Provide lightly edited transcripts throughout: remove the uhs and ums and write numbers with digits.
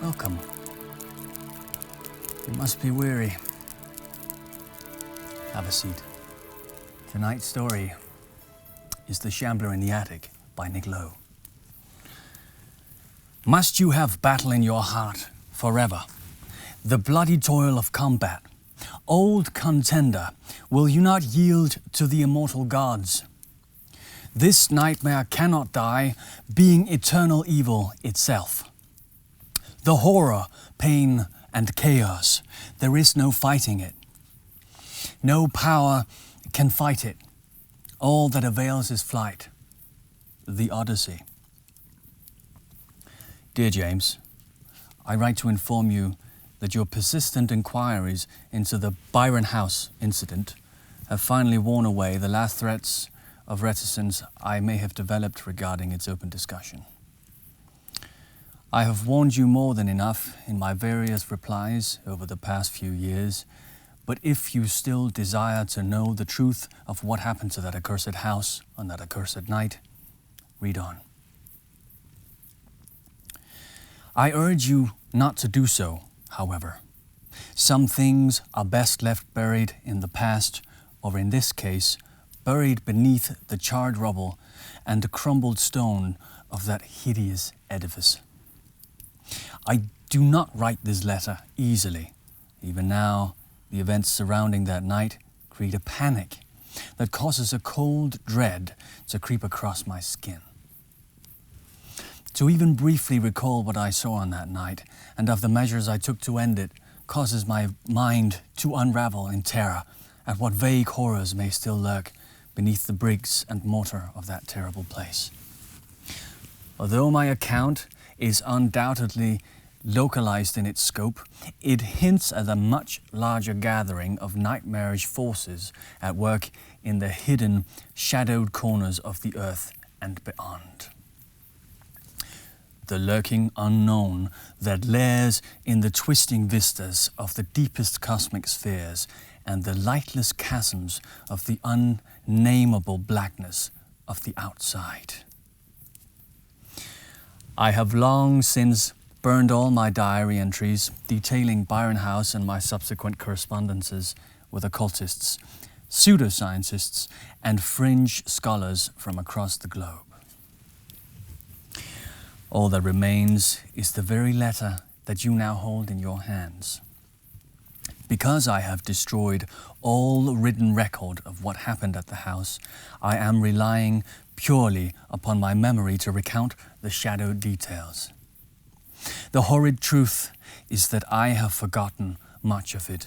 Welcome. You must be weary. Have a seat. Tonight's story is The Shambler in the Attic by Lowe. Must you have battle in your heart forever? The bloody toil of combat? Old contender, will you not yield to the immortal gods? This nightmare cannot die, being eternal evil itself. The horror, pain, and chaos, there is no fighting it. No power can fight it. All that avails is flight. The Odyssey. Dear James, I write to inform you that your persistent inquiries into the Byron House incident have finally worn away the last threats of reticence I may have developed regarding its open discussion. I have warned you more than enough in my various replies over the past few years, but if you still desire to know the truth of what happened to that accursed house on that accursed night, read on. I urge you not to do so, however. Some things are best left buried in the past, or in this case, buried beneath the charred rubble and the crumbled stone of that hideous edifice. I do not write this letter easily. Even now, the events surrounding that night create a panic that causes a cold dread to creep across my skin. To even briefly recall what I saw on that night and of the measures I took to end it causes my mind to unravel in terror at what vague horrors may still lurk beneath the bricks and mortar of that terrible place. Although my account is undoubtedly localized in its scope, it hints at a much larger gathering of nightmarish forces at work in the hidden, shadowed corners of the earth and beyond. The lurking unknown that lairs in the twisting vistas of the deepest cosmic spheres and the lightless chasms of the unnameable blackness of the outside. I have long since burned all my diary entries detailing Byron House and my subsequent correspondences with occultists, pseudoscientists, and fringe scholars from across the globe. All that remains is the very letter that you now hold in your hands. Because I have destroyed all written record of what happened at the house, I am relying purely upon my memory to recount the shadowed details. The horrid truth is that I have forgotten much of it,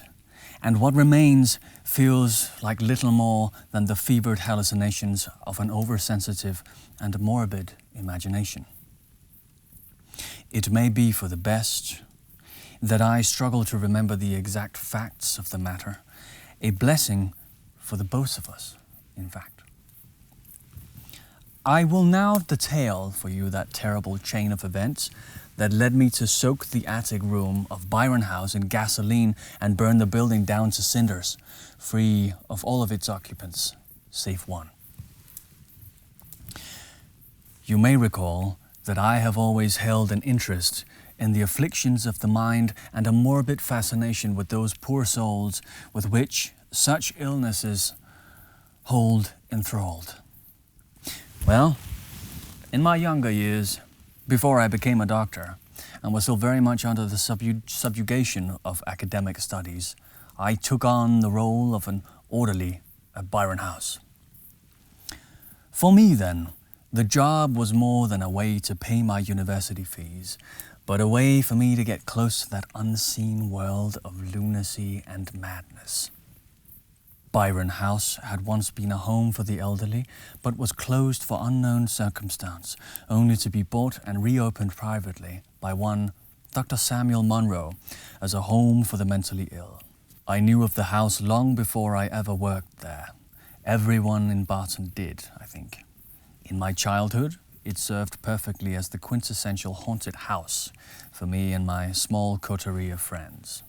and what remains feels like little more than the fevered hallucinations of an oversensitive and morbid imagination. It may be for the best that I struggle to remember the exact facts of the matter, a blessing for the both of us, in fact. I will now detail for you that terrible chain of events that led me to soak the attic room of Byron House in gasoline and burn the building down to cinders, free of all of its occupants, save one. You may recall that I have always held an interest in the afflictions of the mind and a morbid fascination with those poor souls with which such illnesses hold enthralled. Well, in my younger years, before I became a doctor and was still very much under the subjugation of academic studies, I took on the role of an orderly at Byron House. For me then, the job was more than a way to pay my university fees, but a way for me to get close to that unseen world of lunacy and madness. Byron House had once been a home for the elderly, but was closed for unknown circumstance, only to be bought and reopened privately by one Dr. Samuel Monroe as a home for the mentally ill. I knew of the house long before I ever worked there. Everyone in Barton did, I think. In my childhood, it served perfectly as the quintessential haunted house for me and my small coterie of friends.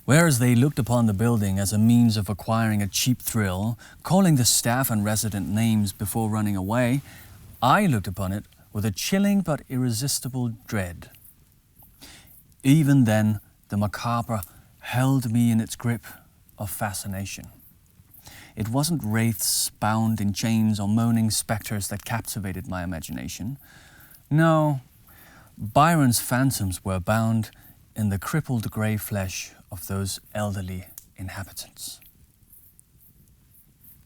Whereas they looked upon the building as a means of acquiring a cheap thrill, calling the staff and resident names before running away, I looked upon it with a chilling but irresistible dread. Even then, the macabre held me in its grip of fascination. It wasn't wraiths bound in chains or moaning spectres that captivated my imagination. No, Byron's phantoms were bound in the crippled grey flesh of those elderly inhabitants.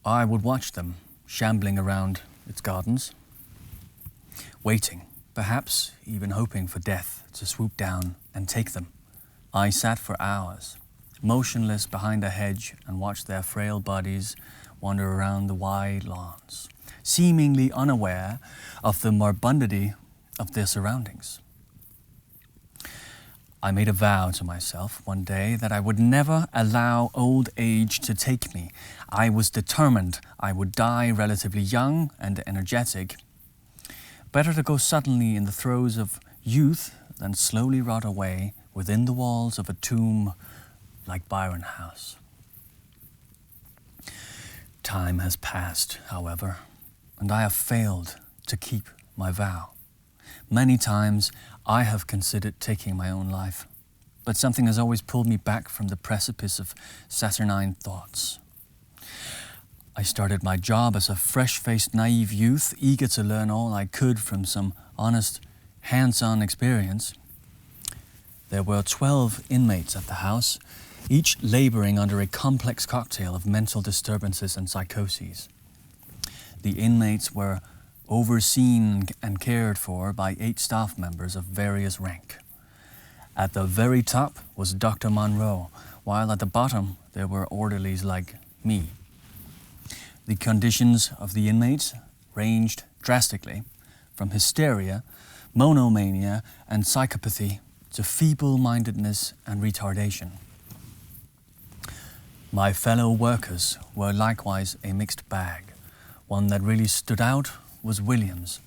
I would watch them shambling around its gardens, waiting, perhaps even hoping for death to swoop down and take them. I sat for hours, motionless behind a hedge, and watched their frail bodies wander around the wide lawns, seemingly unaware of the morbidity of their surroundings. I made a vow to myself one day that I would never allow old age to take me. I was determined I would die relatively young and energetic. Better to go suddenly in the throes of youth than slowly rot away within the walls of a tomb like Byron House. Time has passed, however, and I have failed to keep my vow. Many times I have considered taking my own life, but something has always pulled me back from the precipice of saturnine thoughts. I started my job as a fresh-faced, naive youth, eager to learn all I could from some honest, hands-on experience. There were 12 inmates at the house, each laboring under a complex cocktail of mental disturbances and psychoses. The inmates were overseen and cared for by 8 staff members of various rank. At the very top was Dr. Monroe, while at the bottom there were orderlies like me. The conditions of the inmates ranged drastically, from hysteria, monomania, and psychopathy to feeble-mindedness and retardation. My fellow workers were likewise a mixed bag. One that really stood out was Williams,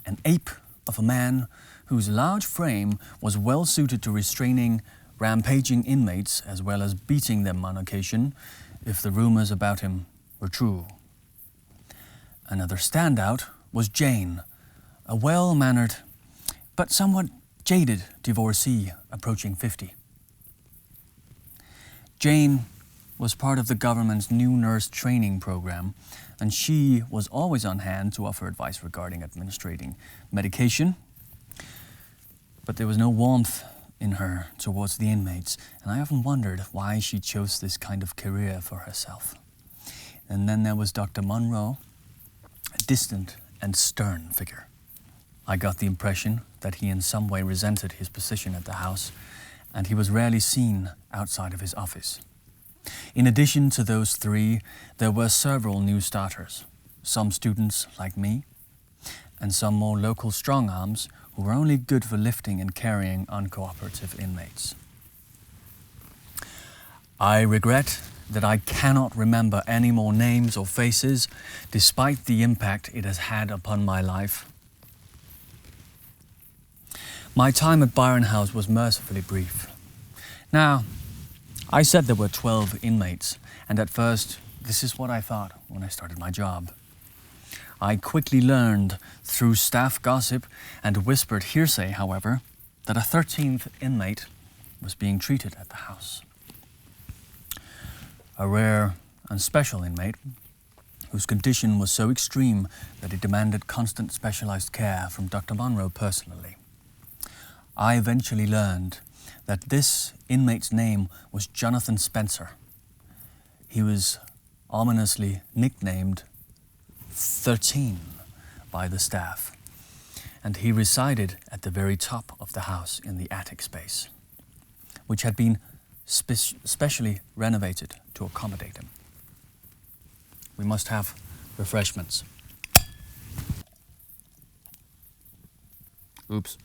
an ape of a man whose large frame was well suited to restraining rampaging inmates as well as beating them on occasion if the rumors about him were true. Another standout was Jane, a well-mannered but somewhat jaded divorcee approaching 50. Jane was part of the government's new nurse training program, and she was always on hand to offer advice regarding administrating medication. But there was no warmth in her towards the inmates, and I often wondered why she chose this kind of career for herself. And then there was Dr. Monroe, a distant and stern figure. I got the impression that he in some way resented his position at the house, and he was rarely seen outside of his office. In addition to those 3, there were several new starters, some students like me, and some more local strong-arms who were only good for lifting and carrying uncooperative inmates. I regret that I cannot remember any more names or faces, despite the impact it has had upon my life. My time at Byron House was mercifully brief. Now, I said there were 12 inmates, and at first, this is what I thought when I started my job. I quickly learned through staff gossip and whispered hearsay, however, that a 13th inmate was being treated at the house. A rare and special inmate whose condition was so extreme that it demanded constant specialized care from Dr. Monroe personally. I eventually learned that this inmate's name was Jonathan Spencer. He was ominously nicknamed 13 by the staff, and he resided at the very top of the house in the attic space, which had been specially renovated to accommodate him. We must have refreshments. Oops.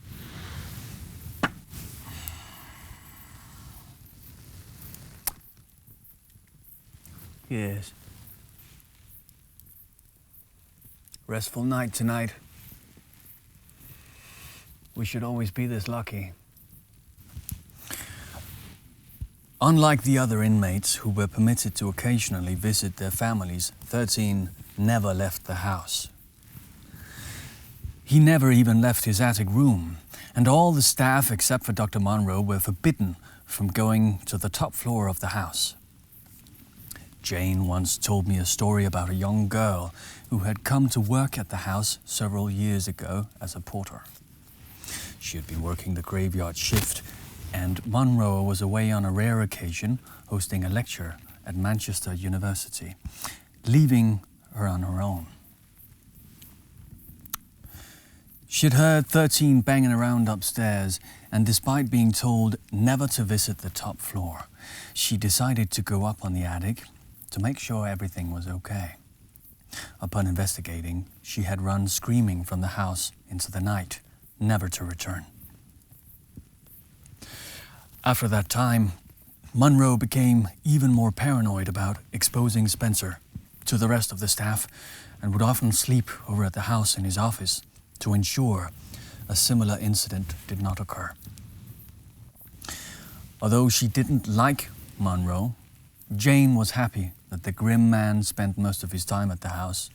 Yes. Restful night tonight. We should always be this lucky. Unlike the other inmates who were permitted to occasionally visit their families, 13 never left the house. He never even left his attic room, and all the staff except for Dr. Monroe were forbidden from going to the top floor of the house. Jane once told me a story about a young girl who had come to work at the house several years ago as a porter. She had been working the graveyard shift, and Monroe was away on a rare occasion hosting a lecture at Manchester University, leaving her on her own. She had heard 13 banging around upstairs, and despite being told never to visit the top floor, she decided to go up on the attic to make sure everything was okay. Upon investigating, she had run screaming from the house into the night, never to return. After that time, Monroe became even more paranoid about exposing Spencer to the rest of the staff and would often sleep over at the house in his office to ensure a similar incident did not occur. Although she didn't like Monroe, Jane was happy that the grim man spent most of his time at the house.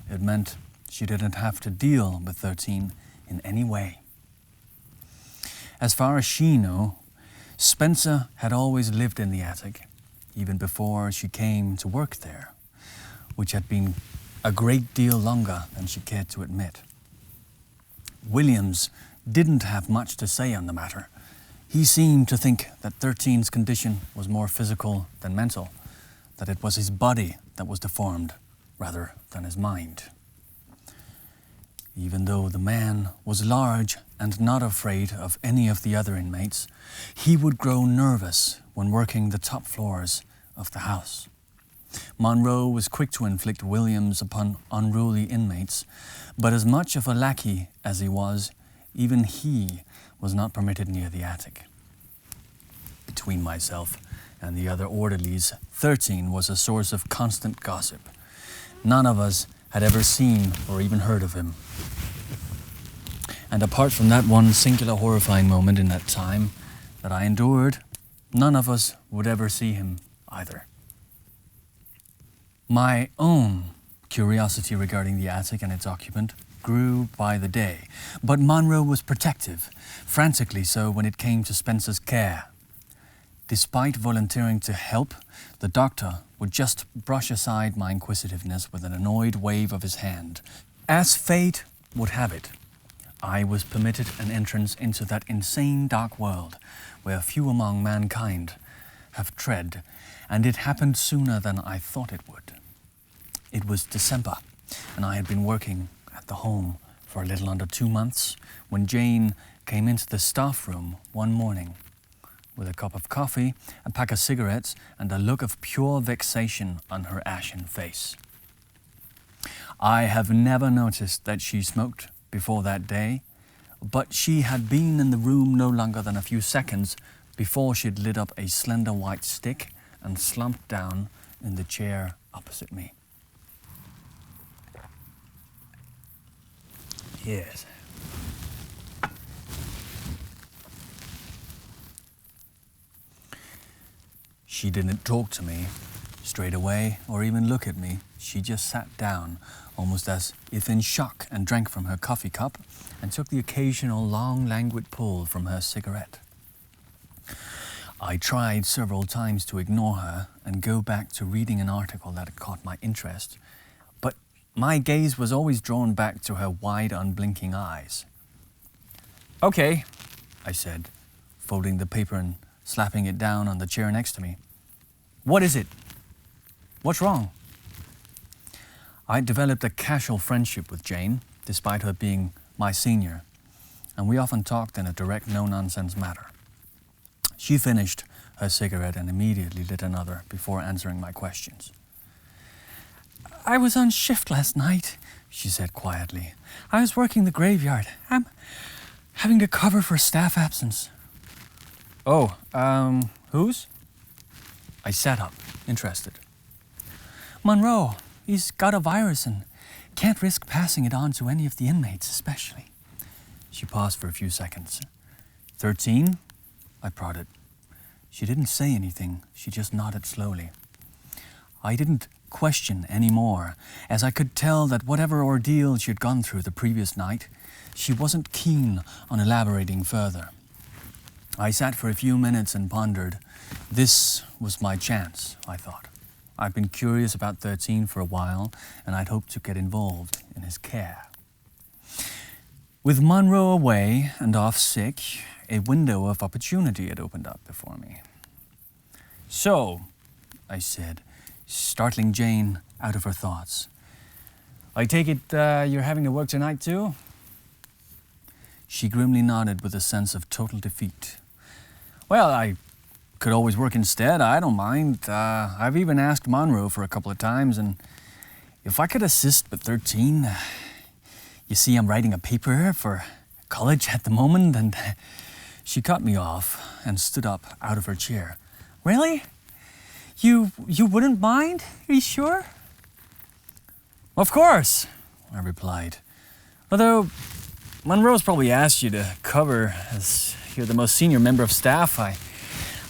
It meant she didn't have to deal with 13 in any way. As far as she knew, Spencer had always lived in the attic, even before she came to work there, which had been a great deal longer than she cared to admit. Williams didn't have much to say on the matter. He seemed to think that 13's condition was more physical than mental, that it was his body that was deformed rather than his mind. Even though the man was large and not afraid of any of the other inmates, he would grow nervous when working the top floors of the house. Monroe was quick to inflict Williams upon unruly inmates, but as much of a lackey as he was, even he was not permitted near the attic. Between myself and the other orderlies, 13 was a source of constant gossip. None of us had ever seen or even heard of him. And apart from that one singular horrifying moment in that time that I endured, none of us would ever see him either. My own curiosity regarding the attic and its occupant grew by the day, but Monroe was protective, frantically so when it came to Spencer's care. Despite volunteering to help, the doctor would just brush aside my inquisitiveness with an annoyed wave of his hand. As fate would have it, I was permitted an entrance into that insane dark world where few among mankind have tread, and it happened sooner than I thought it would. It was December, and I had been working at the home for a little under 2 months when Jane came into the staff room one morning with a cup of coffee, a pack of cigarettes, and a look of pure vexation on her ashen face. I have never noticed that she smoked before that day, but she had been in the room no longer than a few seconds before she'd lit up a slender white stick and slumped down in the chair opposite me. Yes. She didn't talk to me straight away or even look at me. She just sat down, almost as if in shock, and drank from her coffee cup and took the occasional long, languid pull from her cigarette. I tried several times to ignore her and go back to reading an article that had caught my interest, but my gaze was always drawn back to her wide, unblinking eyes. "Okay," I said, folding the paper and slapping it down on the chair next to me. "What is it? What's wrong?" I developed a casual friendship with Jane, despite her being my senior, and we often talked in a direct, no-nonsense manner. She finished her cigarette and immediately lit another before answering my questions. "I was on shift last night," she said quietly. "I was working the graveyard. I'm having to cover for staff absence." "Oh, whose?" I sat up, interested. "Monroe. He's got a virus and can't risk passing it on to any of the inmates, especially." She paused for a few seconds. 13? I prodded. She didn't say anything. She just nodded slowly. I didn't question anymore, as I could tell that whatever ordeal she had gone through the previous night, she wasn't keen on elaborating further. I sat for a few minutes and pondered. This was my chance, I thought. I'd been curious about 13 for a while, and I'd hoped to get involved in his care. With Monroe away and off sick, a window of opportunity had opened up before me. "So," I said, startling Jane out of her thoughts, "I take it you're having to work tonight too?" She grimly nodded with a sense of total defeat. "Well, I could always work instead. I don't mind. I've even asked Monroe for a couple of times, and if I could assist with 13... You see, I'm writing a paper for college at the moment," and she cut me off and stood up out of her chair. "Really? You wouldn't mind? Are you sure?" "Of course," I replied. "Although Monroe's probably asked you to cover, as you're the most senior member of staff.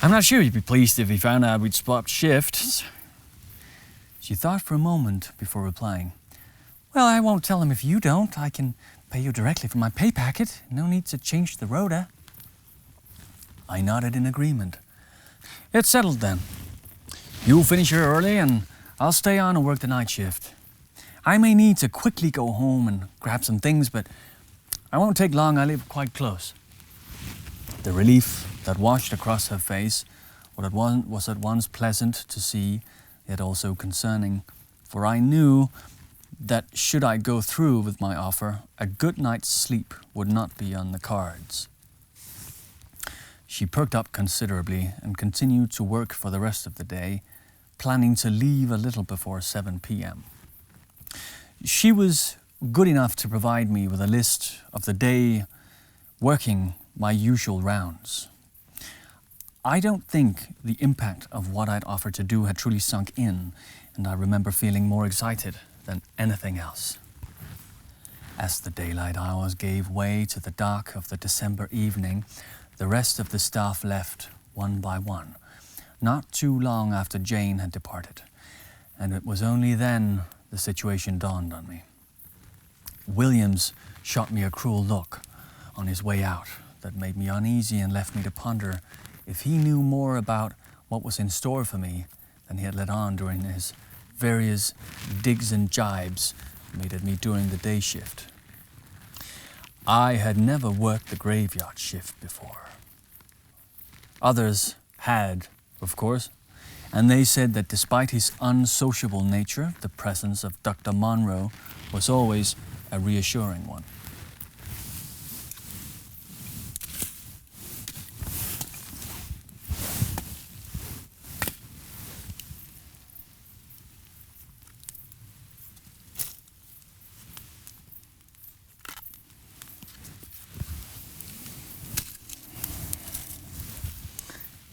I'm not sure he'd be pleased if he found out we'd swapped shifts." She thought for a moment before replying. "Well, I won't tell him if you don't. I can pay you directly from my pay packet. No need to change the rota." I nodded in agreement. "It's settled then. You'll finish here early and I'll stay on and work the night shift. I may need to quickly go home and grab some things, but I won't take long. I live quite close." The relief that washed across her face was at once pleasant to see, yet also concerning, for I knew that should I go through with my offer, a good night's sleep would not be on the cards. She perked up considerably and continued to work for the rest of the day, planning to leave a little before 7 p.m. She was good enough to provide me with a list of the day, working my usual rounds. I don't think the impact of what I'd offered to do had truly sunk in, and I remember feeling more excited than anything else. As the daylight hours gave way to the dark of the December evening, the rest of the staff left one by one, not too long after Jane had departed, and it was only then the situation dawned on me. Williams shot me a cruel look on his way out that made me uneasy and left me to ponder if he knew more about what was in store for me than he had let on during his various digs and jibes made at me during the day shift. I had never worked the graveyard shift before. Others had, of course, and they said that despite his unsociable nature, the presence of Dr. Monroe was always a reassuring one.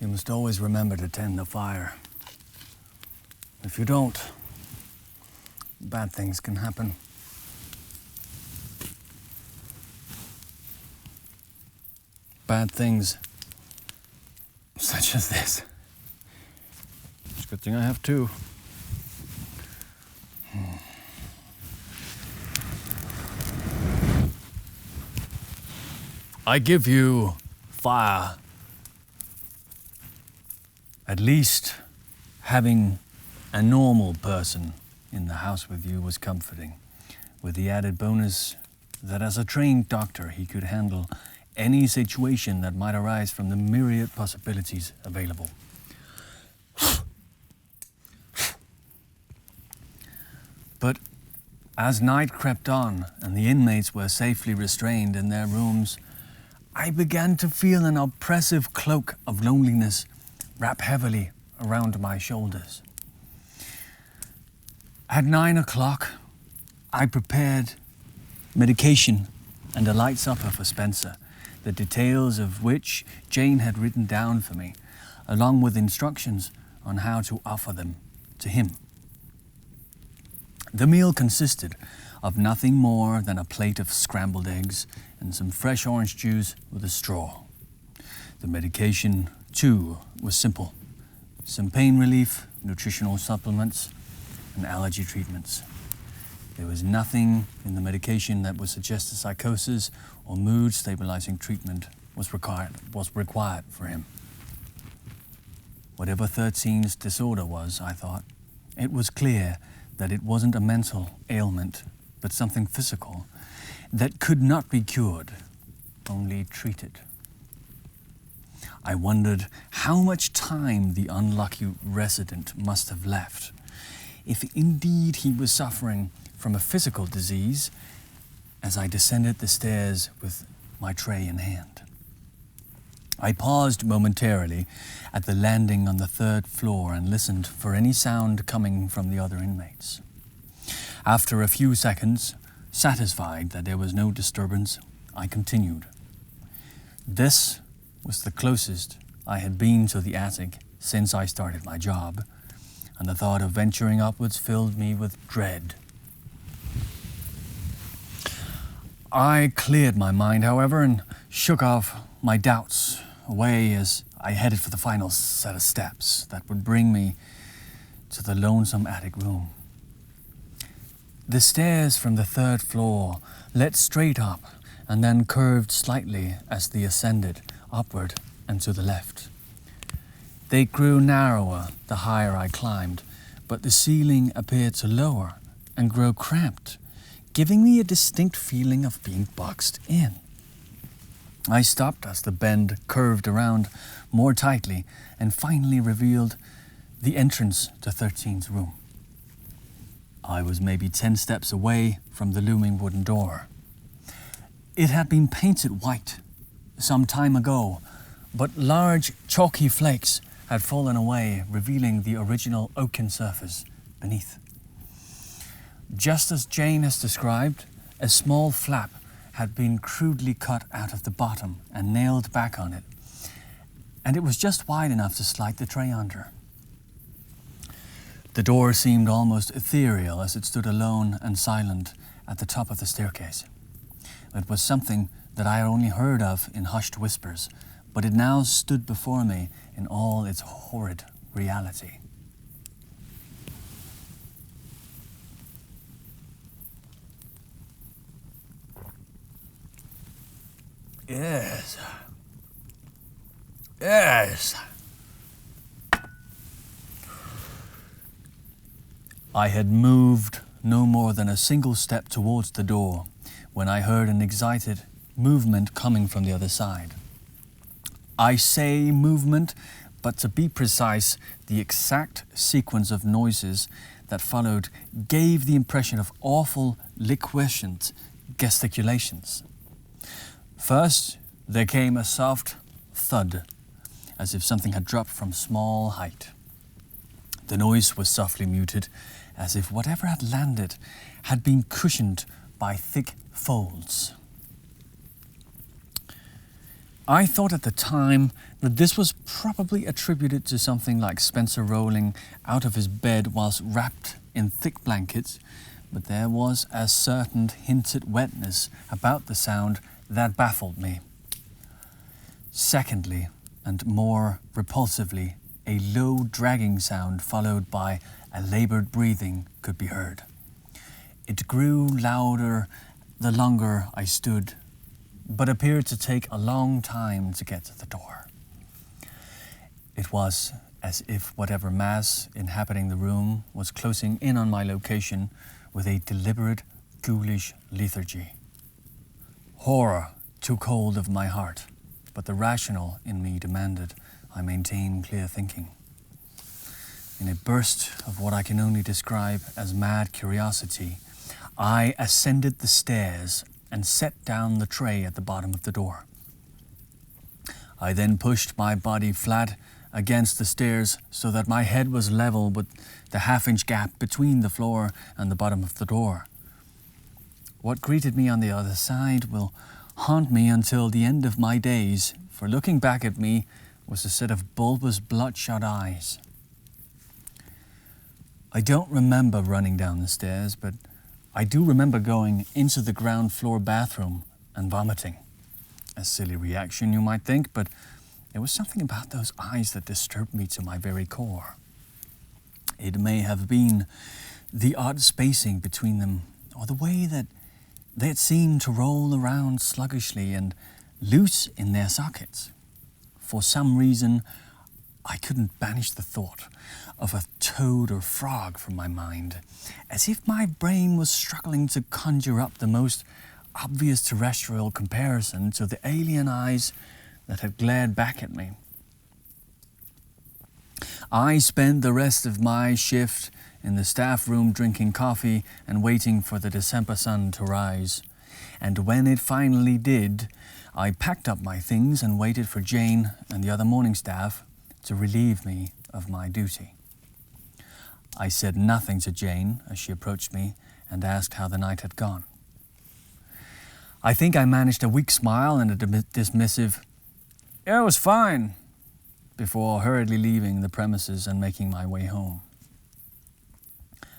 You must always remember to tend the fire. If you don't, bad things can happen. Bad things such as this. It's a good thing I have two. I give you fire. At least having a normal person in the house with you was comforting, with the added bonus that as a trained doctor he could handle any situation that might arise from the myriad possibilities available. But as night crept on and the inmates were safely restrained in their rooms, I began to feel an oppressive cloak of loneliness wrap heavily around my shoulders. At 9 o'clock, I prepared medication and a light supper for Spencer, the details of which Jane had written down for me, along with instructions on how to offer them to him. The meal consisted of nothing more than a plate of scrambled eggs and some fresh orange juice with a straw. The medication too was simple. Some pain relief, nutritional supplements, and allergy treatments. There was nothing in the medication that would suggest a psychosis or mood-stabilizing treatment was required for him. Whatever 13's disorder was, I thought, it was clear that it wasn't a mental ailment, but something physical that could not be cured, only treated. I wondered how much time the unlucky resident must have left, if indeed he was suffering from a physical disease, as I descended the stairs with my tray in hand. I paused momentarily at the landing on the 3rd floor and listened for any sound coming from the other inmates. After a few seconds, satisfied that there was no disturbance, I continued. This was the closest I had been to the attic since I started my job, and the thought of venturing upwards filled me with dread. I cleared my mind, however, and shook off my doubts away as I headed for the final set of steps that would bring me to the lonesome attic room. The stairs from the 3rd floor led straight up and then curved slightly as they ascended upward and to the left. They grew narrower the higher I climbed, but the ceiling appeared to lower and grow cramped, giving me a distinct feeling of being boxed in. I stopped as the bend curved around more tightly and finally revealed the entrance to 13's room. I was maybe 10 steps away from the looming wooden door. It had been painted white some time ago, but large chalky flakes had fallen away, revealing the original oaken surface beneath. Just as Jane has described, a small flap had been crudely cut out of the bottom and nailed back on it, and it was just wide enough to slide the tray under. The door seemed almost ethereal as it stood alone and silent at the top of the staircase. It was something that I had only heard of in hushed whispers, but it now stood before me in all its horrid reality. Yes. I had moved no more than a single step towards the door when I heard an excited movement coming from the other side. I say movement, but to be precise, the exact sequence of noises that followed gave the impression of awful, liquescent gesticulations. First, there came a soft thud, as if something had dropped from small height. The noise was softly muted, as if whatever had landed had been cushioned by thick folds. I thought at the time that this was probably attributed to something like Spencer rolling out of his bed whilst wrapped in thick blankets, but there was a certain hinted wetness about the sound that baffled me. Secondly, and more repulsively, a low dragging sound followed by a labored breathing could be heard. It grew louder the longer I stood, but appeared to take a long time to get to the door. It was as if whatever mass inhabiting the room was closing in on my location with a deliberate, ghoulish lethargy. Horror took hold of my heart, but the rational in me demanded I maintain clear thinking. In a burst of what I can only describe as mad curiosity, I ascended the stairs and set down the tray at the bottom of the door. I then pushed my body flat against the stairs so that my head was level with the half-inch gap between the floor and the bottom of the door. What greeted me on the other side will haunt me until the end of my days, for looking back at me was a set of bulbous, bloodshot eyes. I don't remember running down the stairs, but I do remember going into the ground floor bathroom and vomiting. A silly reaction, you might think, but there was something about those eyes that disturbed me to my very core. It may have been the odd spacing between them, or the way that they had seemed to roll around sluggishly and loose in their sockets. For some reason, I couldn't banish the thought of a toad or frog from my mind, as if my brain was struggling to conjure up the most obvious terrestrial comparison to the alien eyes that had glared back at me. I spent the rest of my shift in the staff room drinking coffee and waiting for the December sun to rise. And when it finally did, I packed up my things and waited for Jane and the other morning staff to relieve me of my duty. I said nothing to Jane as she approached me and asked how the night had gone. I think I managed a weak smile and a dismissive, "Yeah, it was fine," before hurriedly leaving the premises and making my way home.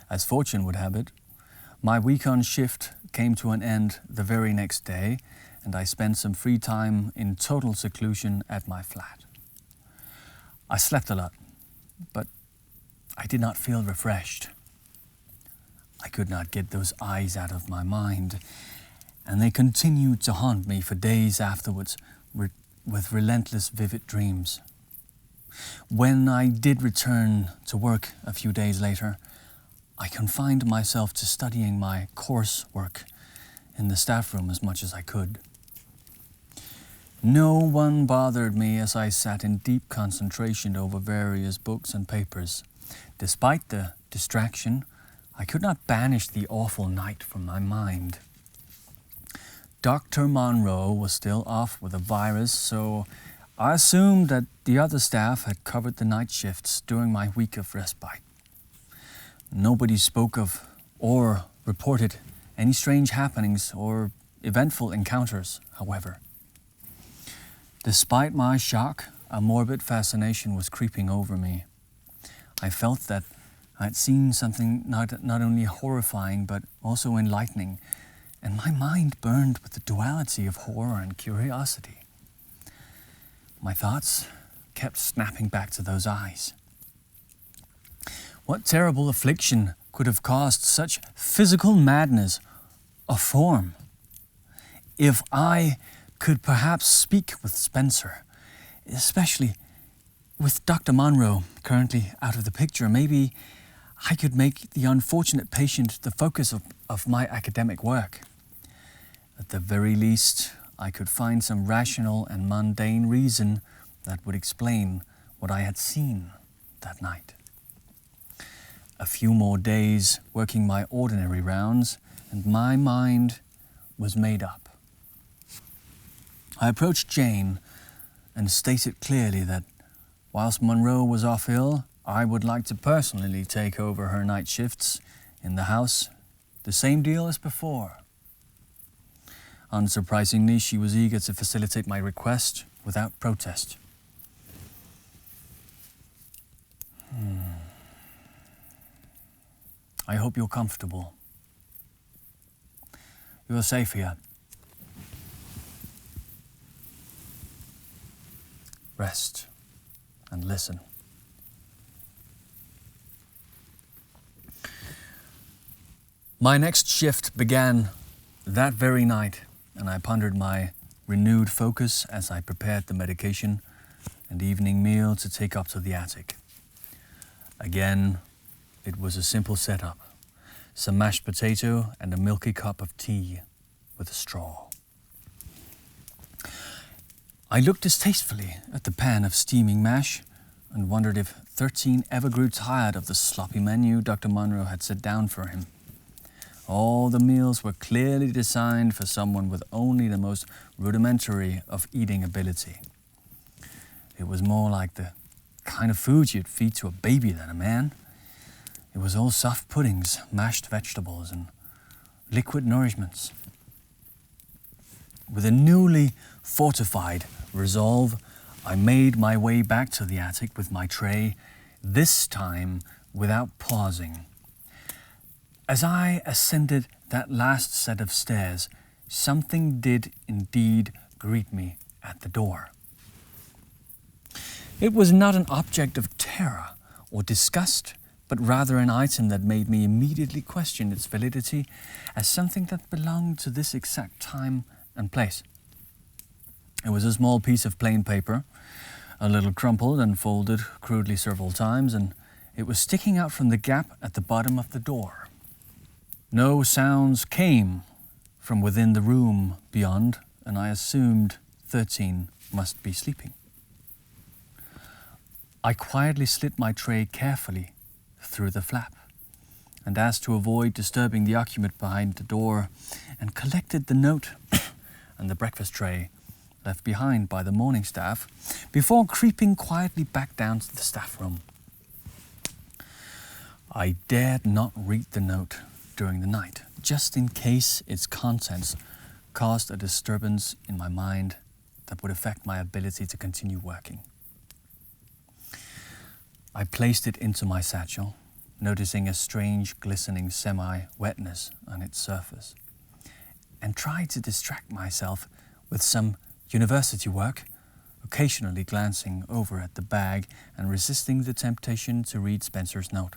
As fortune would have it, my week-on shift came to an end the very next day, and I spent some free time in total seclusion at my flat. I slept a lot, but I did not feel refreshed. I could not get those eyes out of my mind, and they continued to haunt me for days afterwards with relentless, vivid dreams. When I did return to work a few days later, I confined myself to studying my coursework in the staff room as much as I could. No one bothered me as I sat in deep concentration over various books and papers. Despite the distraction, I could not banish the awful night from my mind. Dr. Monroe was still off with a virus, so I assumed that the other staff had covered the night shifts during my week of respite. Nobody spoke of or reported any strange happenings or eventful encounters, however. Despite my shock, a morbid fascination was creeping over me. I felt that I had seen something not only horrifying but also enlightening, and my mind burned with the duality of horror and curiosity. My thoughts kept snapping back to those eyes. What terrible affliction could have caused such physical madness of form? If I could perhaps speak with Spencer, especially with Dr. Monroe currently out of the picture, maybe I could make the unfortunate patient the focus of my academic work. At the very least, I could find some rational and mundane reason that would explain what I had seen that night. A few more days working my ordinary rounds, and my mind was made up. I approached Jane and stated clearly that whilst Monroe was off ill, I would like to personally take over her night shifts in the house, the same deal as before. Unsurprisingly, she was eager to facilitate my request without protest. I hope you're comfortable. You're safe here. Rest and listen. My next shift began that very night, and I pondered my renewed focus as I prepared the medication and evening meal to take up to the attic. Again, it was a simple setup: some mashed potato and a milky cup of tea with a straw. I looked distastefully at the pan of steaming mash and wondered if 13 ever grew tired of the sloppy menu Dr. Monroe had set down for him. All the meals were clearly designed for someone with only the most rudimentary of eating ability. It was more like the kind of food you'd feed to a baby than a man. It was all soft puddings, mashed vegetables, and liquid nourishments. With a newly fortified resolve, I made my way back to the attic with my tray, this time without pausing. As I ascended that last set of stairs, something did indeed greet me at the door. It was not an object of terror or disgust but rather an item that made me immediately question its validity as something that belonged to this exact time and place. It was a small piece of plain paper, a little crumpled and folded crudely several times, and it was sticking out from the gap at the bottom of the door. No sounds came from within the room beyond, and I assumed 13 must be sleeping. I quietly slid my tray carefully through the flap, and as to avoid disturbing the occupant behind the door, and collected the note and the breakfast tray left behind by the morning staff before creeping quietly back down to the staff room. I dared not read the note during the night, just in case its contents caused a disturbance in my mind that would affect my ability to continue working. I placed it into my satchel, noticing a strange glistening semi-wetness on its surface, and tried to distract myself with some university work, occasionally glancing over at the bag and resisting the temptation to read Spencer's note.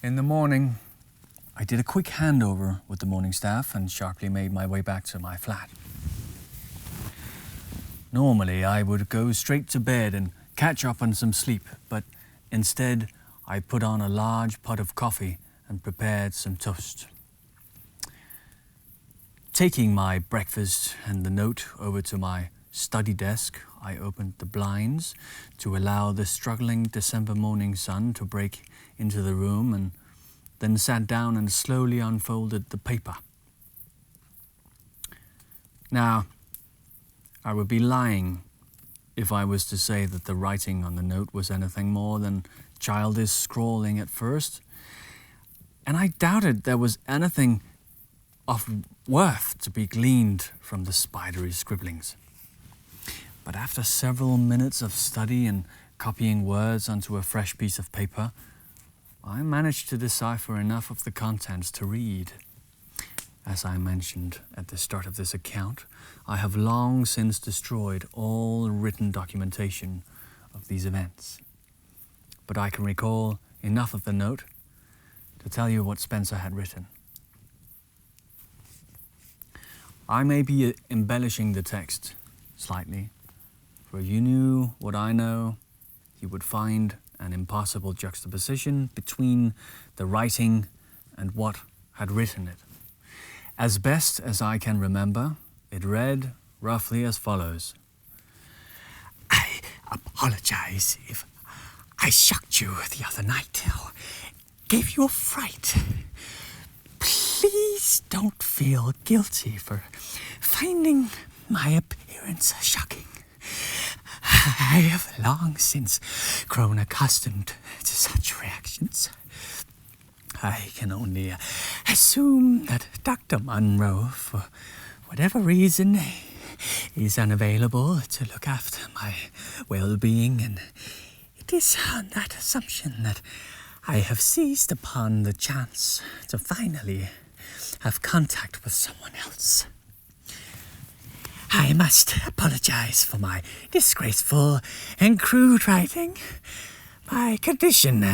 In the morning, I did a quick handover with the morning staff and sharply made my way back to my flat. Normally, I would go straight to bed and catch up on some sleep, but instead, I put on a large pot of coffee and prepared some toast. Taking my breakfast and the note over to my study desk, I opened the blinds to allow the struggling December morning sun to break into the room, and then sat down and slowly unfolded the paper. Now, I would be lying if I was to say that the writing on the note was anything more than childish scrawling at first, and I doubted there was anything of worth to be gleaned from the spidery scribblings. But after several minutes of study and copying words onto a fresh piece of paper, I managed to decipher enough of the contents to read. As I mentioned at the start of this account, I have long since destroyed all written documentation of these events. But I can recall enough of the note to tell you what Spencer had written. I may be embellishing the text slightly, for you knew what I know, you would find an impossible juxtaposition between the writing and what had written it. As best as I can remember, it read roughly as follows. I apologize if I shocked you the other night or gave you a fright. Please don't feel guilty for finding my appearance shocking. I have long since grown accustomed to such reactions. I can only assume that Dr. Monroe, for whatever reason, is unavailable to look after my well-being, and it is on that assumption that I have seized upon the chance to finally have contact with someone else. I must apologize for my disgraceful and crude writing. My condition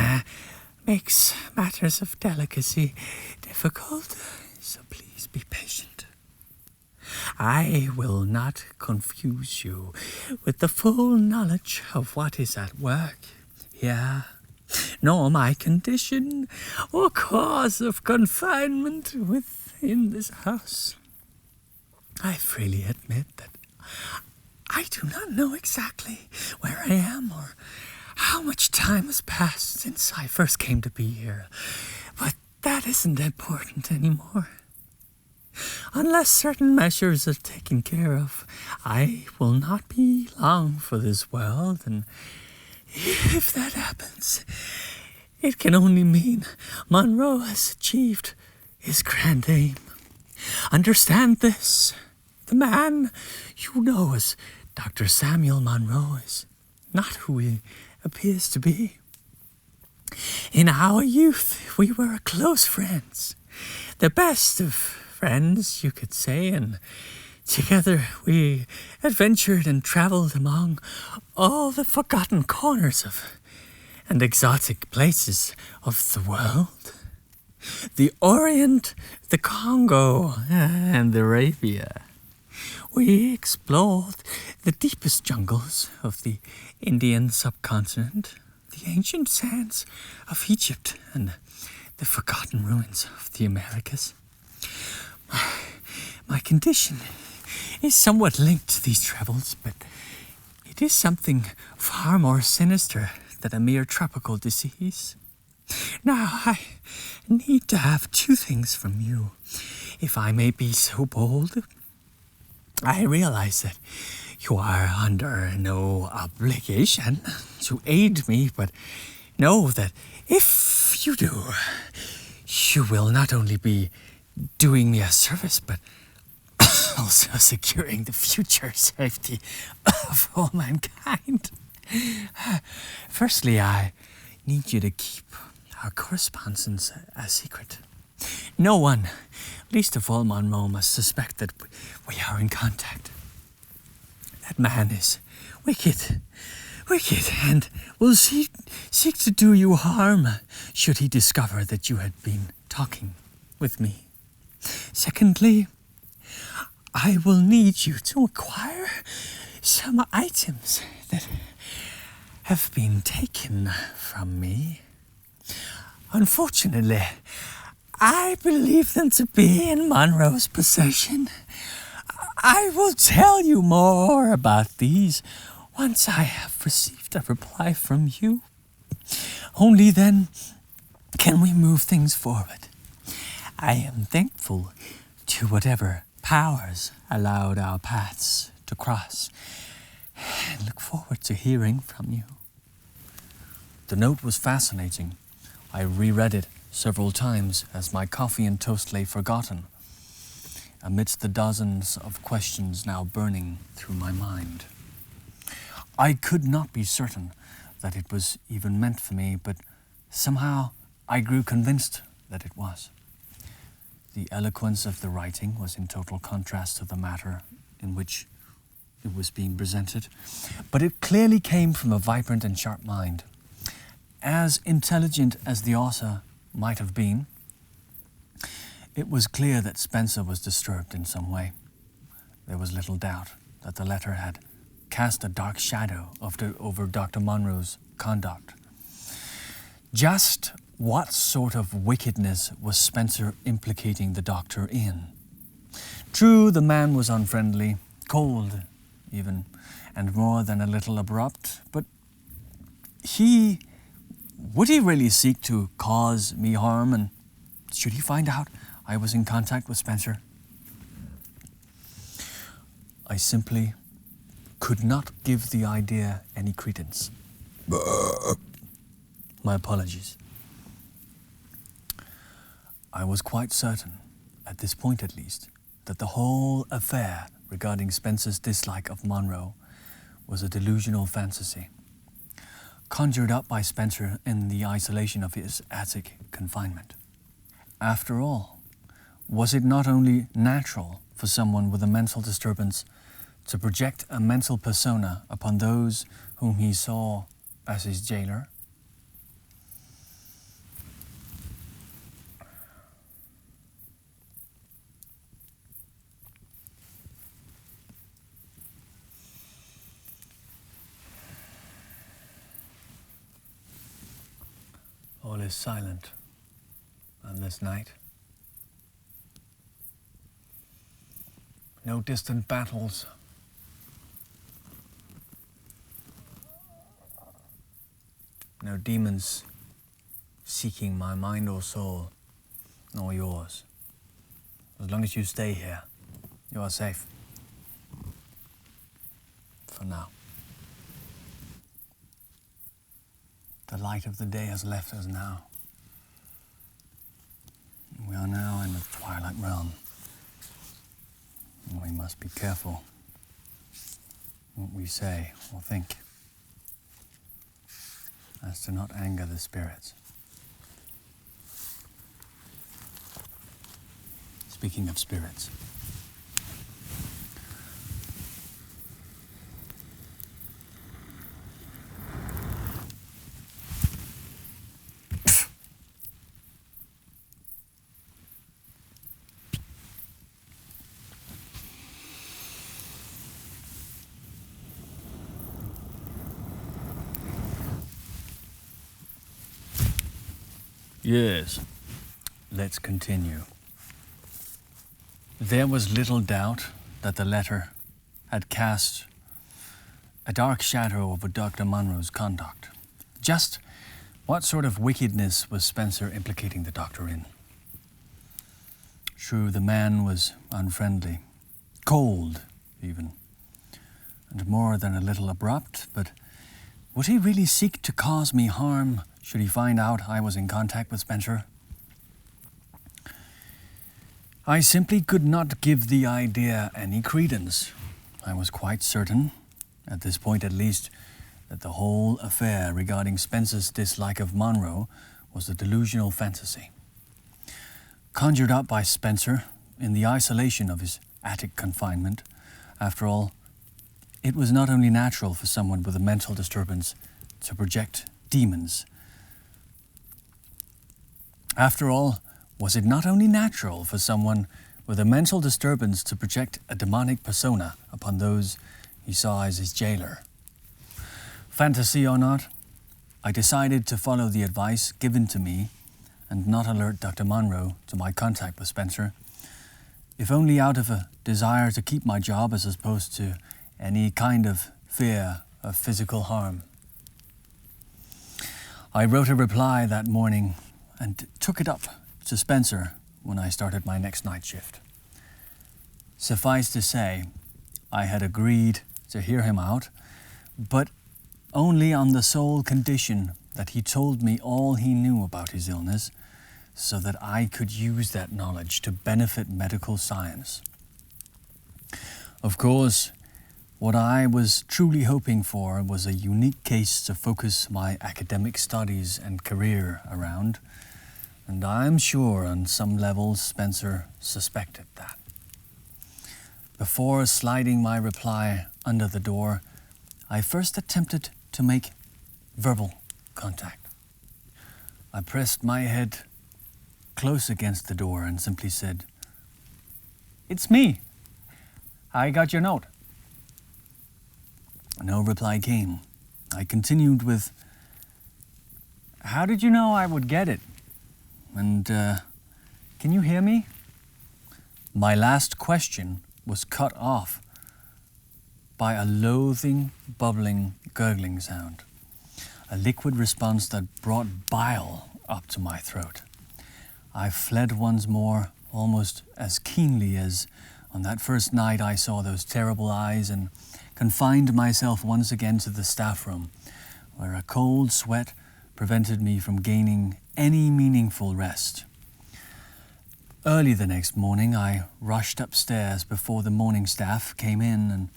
makes matters of delicacy difficult, so please be patient. I will not confuse you with the full knowledge of what is at work here, nor my condition or cause of confinement within this house. I freely admit that I do not know exactly where I am or how much time has passed since I first came to be here, but that isn't important anymore. Unless certain measures are taken care of, I will not be long for this world, and if that happens, it can only mean Monroe has achieved his grand aim. Understand this. The man you know as Dr. Samuel Monroe is not who he appears to be. In our youth, we were close friends, the best of friends, you could say, and together we adventured and traveled among all the forgotten corners of and exotic places of the world. The Orient, the Congo, and Arabia. We explored the deepest jungles of the Indian subcontinent, the ancient sands of Egypt, and the forgotten ruins of the Americas. My condition is somewhat linked to these travels, but it is something far more sinister than a mere tropical disease. Now, I need to have two things from you, if I may be so bold. I realize that you are under no obligation to aid me, but know that if you do, you will not only be doing me a service, but also securing the future safety of all mankind. Firstly, I need you to keep our correspondence a secret. No one, least of all Monroe, must suspect that we are in contact. That man is wicked, and will seek to do you harm should he discover that you had been talking with me. Secondly, I will need you to acquire some items that have been taken from me. Unfortunately, I believe them to be in Monroe's possession. I will tell you more about these once I have received a reply from you. Only then can we move things forward. I am thankful to whatever powers allowed our paths to cross, and look forward to hearing from you. The note was fascinating. I reread it several times as my coffee and toast lay forgotten, amidst the dozens of questions now burning through my mind. I could not be certain that it was even meant for me, but somehow I grew convinced that it was. The eloquence of the writing was in total contrast to the matter in which it was being presented, but it clearly came from a vibrant and sharp mind. As intelligent as the author might have been, it was clear that Spencer was disturbed in some way. There was little doubt that the letter had cast a dark shadow over Dr. Monroe's conduct. Just what sort of wickedness was Spencer implicating the doctor in? True, the man was unfriendly, cold even, and more than a little abrupt, but would he really seek to cause me harm, and should he find out I was in contact with Spencer? I simply could not give the idea any credence. My apologies. I was quite certain, at this point at least, that the whole affair regarding Spencer's dislike of Monroe was a delusional fantasy, conjured up by Spencer in the isolation of his attic confinement. After all, was it not only natural for someone with a mental disturbance to project a mental persona upon those whom he saw as his jailer? All is silent on this night. No distant battles. No demons seeking my mind or soul, nor yours. As long as you stay here, you are safe. For now. The light of the day has left us now. We are now in the twilight realm. We must be careful what we say or think, as to not anger the spirits. Speaking of spirits, Yes, let's continue. There was little doubt that the letter had cast a dark shadow over Dr. Munro's conduct. Just what sort of wickedness was Spencer implicating the doctor in? True, the man was unfriendly, cold even, and more than a little abrupt, but would he really seek to cause me harm should he find out I was in contact with Spencer? I simply could not give the idea any credence. I was quite certain, at this point at least, that the whole affair regarding Spencer's dislike of Munro was a delusional fantasy, conjured up by Spencer in the isolation of his attic confinement. After all, it was not only natural for someone with a mental disturbance to project demons. After all, was it not only natural for someone with a mental disturbance to project a demonic persona upon those he saw as his jailer? Fantasy or not, I decided to follow the advice given to me and not alert Dr. Munro to my contact with Spencer, if only out of a desire to keep my job as opposed to any kind of fear of physical harm. I wrote a reply that morning and took it up to Spencer when I started my next night shift. Suffice to say, I had agreed to hear him out, but only on the sole condition that he told me all he knew about his illness, so that I could use that knowledge to benefit medical science. Of course, what I was truly hoping for was a unique case to focus my academic studies and career around, and I'm sure on some levels Spencer suspected that. Before sliding my reply under the door, I first attempted to make verbal contact. I pressed my head close against the door and simply said, "It's me. I got your note." No reply came. I continued with, "How did you know I would get it? And, can you hear me?" My last question was cut off by a loathing, bubbling, gurgling sound, a liquid response that brought bile up to my throat. I fled once more, almost as keenly as on that first night I saw those terrible eyes, and confined myself once again to the staff room, where a cold sweat prevented me from gaining any meaningful rest. Early the next morning, I rushed upstairs before the morning staff came in, and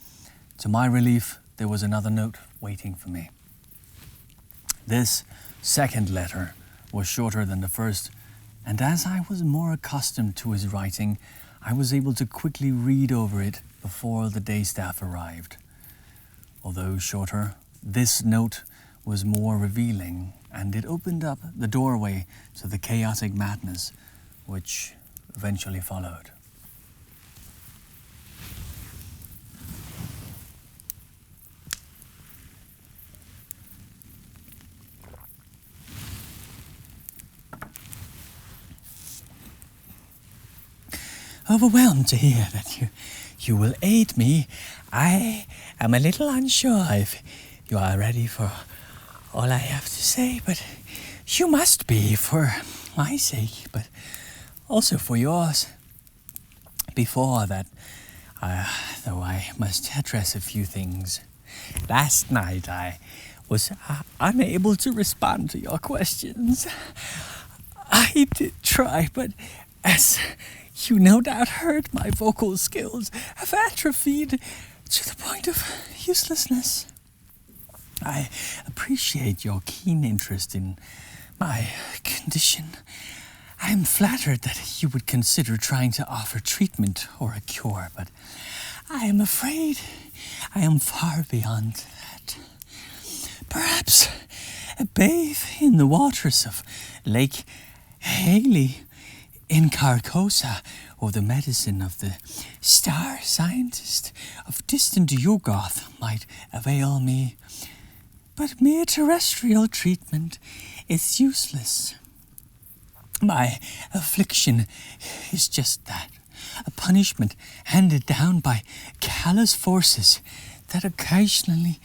to my relief, there was another note waiting for me. This second letter was shorter than the first, and as I was more accustomed to his writing, I was able to quickly read over it before the day staff arrived. Although shorter, this note was more revealing, and it opened up the doorway to the chaotic madness which eventually followed. Overwhelmed to hear that you will aid me. I am a little unsure if you are ready for all I have to say, but you must be, for my sake, but also for yours. Before that, though, I must address a few things. Last night I was unable to respond to your questions. I did try, but as you no doubt heard, my vocal skills have atrophied to the point of uselessness. I appreciate your keen interest in my condition. I am flattered that you would consider trying to offer treatment or a cure, but I am afraid I am far beyond that. Perhaps a bathe in the waters of Lake Haley in Carcosa, or the medicine of the star scientist of distant Yuggoth might avail me, but mere terrestrial treatment is useless. My affliction is just that, a punishment handed down by callous forces that occasionally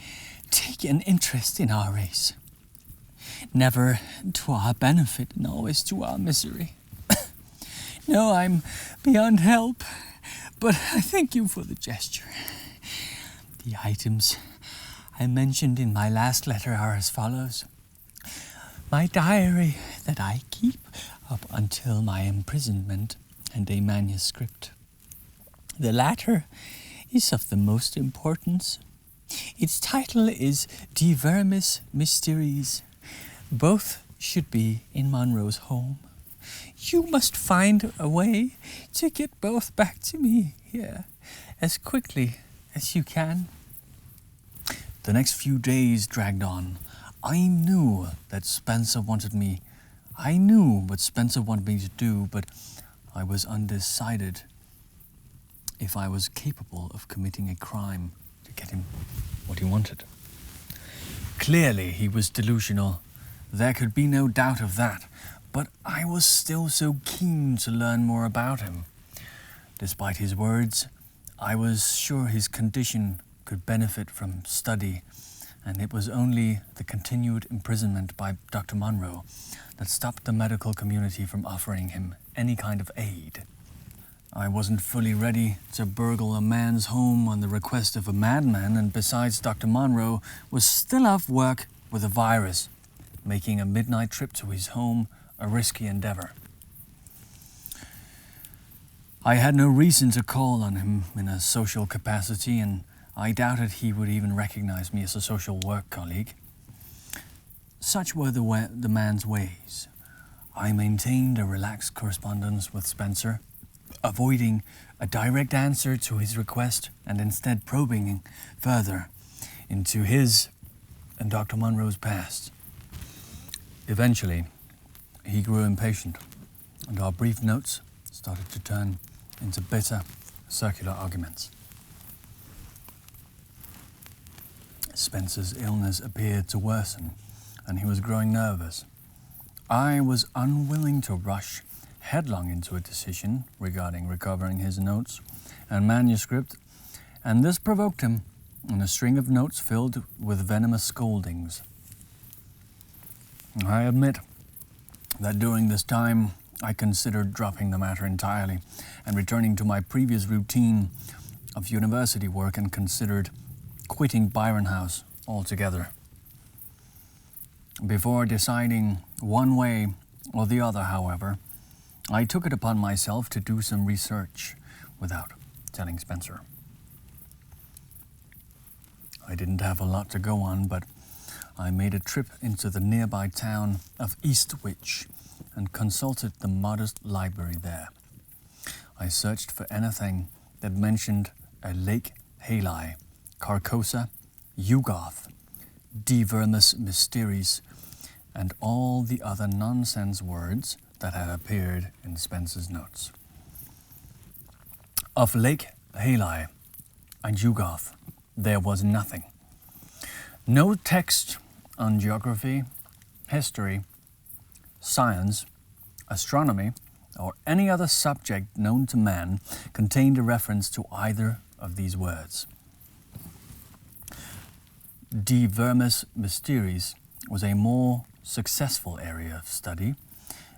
take an interest in our race. Never to our benefit and always to our misery. No, I'm beyond help, but I thank you for the gesture. The items I mentioned in my last letter are as follows. My diary that I keep up until my imprisonment and a manuscript. The latter is of the most importance. Its title is De Vermis Mysteries. Both should be in Monroe's home. You must find a way to get both back to me here as quickly as you can. The next few days dragged on. I knew that Spencer wanted me. I knew what Spencer wanted me to do, but I was undecided if I was capable of committing a crime to get him what he wanted. Clearly, he was delusional. There could be no doubt of that, but I was still so keen to learn more about him. Despite his words, I was sure his condition could benefit from study, and it was only the continued imprisonment by Dr. Monroe that stopped the medical community from offering him any kind of aid. I wasn't fully ready to burgle a man's home on the request of a madman, and besides, Dr. Monroe was still off work with a virus, making a midnight trip to his home a risky endeavor. I had no reason to call on him in a social capacity, and I doubted he would even recognize me as a social work colleague. Such were the man's ways. I maintained a relaxed correspondence with Spencer, avoiding a direct answer to his request and instead probing further into his and Dr. Monroe's past. Eventually, he grew impatient, and our brief notes started to turn into bitter, circular arguments. Spencer's illness appeared to worsen, and he was growing nervous. I was unwilling to rush headlong into a decision regarding recovering his notes and manuscript, and this provoked him in a string of notes filled with venomous scoldings. I admit that during this time I considered dropping the matter entirely and returning to my previous routine of university work, and considered quitting Byron House altogether. Before deciding one way or the other, however, I took it upon myself to do some research without telling Spencer. I didn't have a lot to go on, but I made a trip into the nearby town of Eastwich and consulted the modest library there. I searched for anything that mentioned a Lake Halei, Carcosa, Ugoth, De Vermis Mysteries, and all the other nonsense words that had appeared in Spencer's notes. Of Lake Halei and Ugoth, there was nothing. No text on geography, history, science, astronomy, or any other subject known to man contained a reference to either of these words. De Vermis Mysteries was a more successful area of study,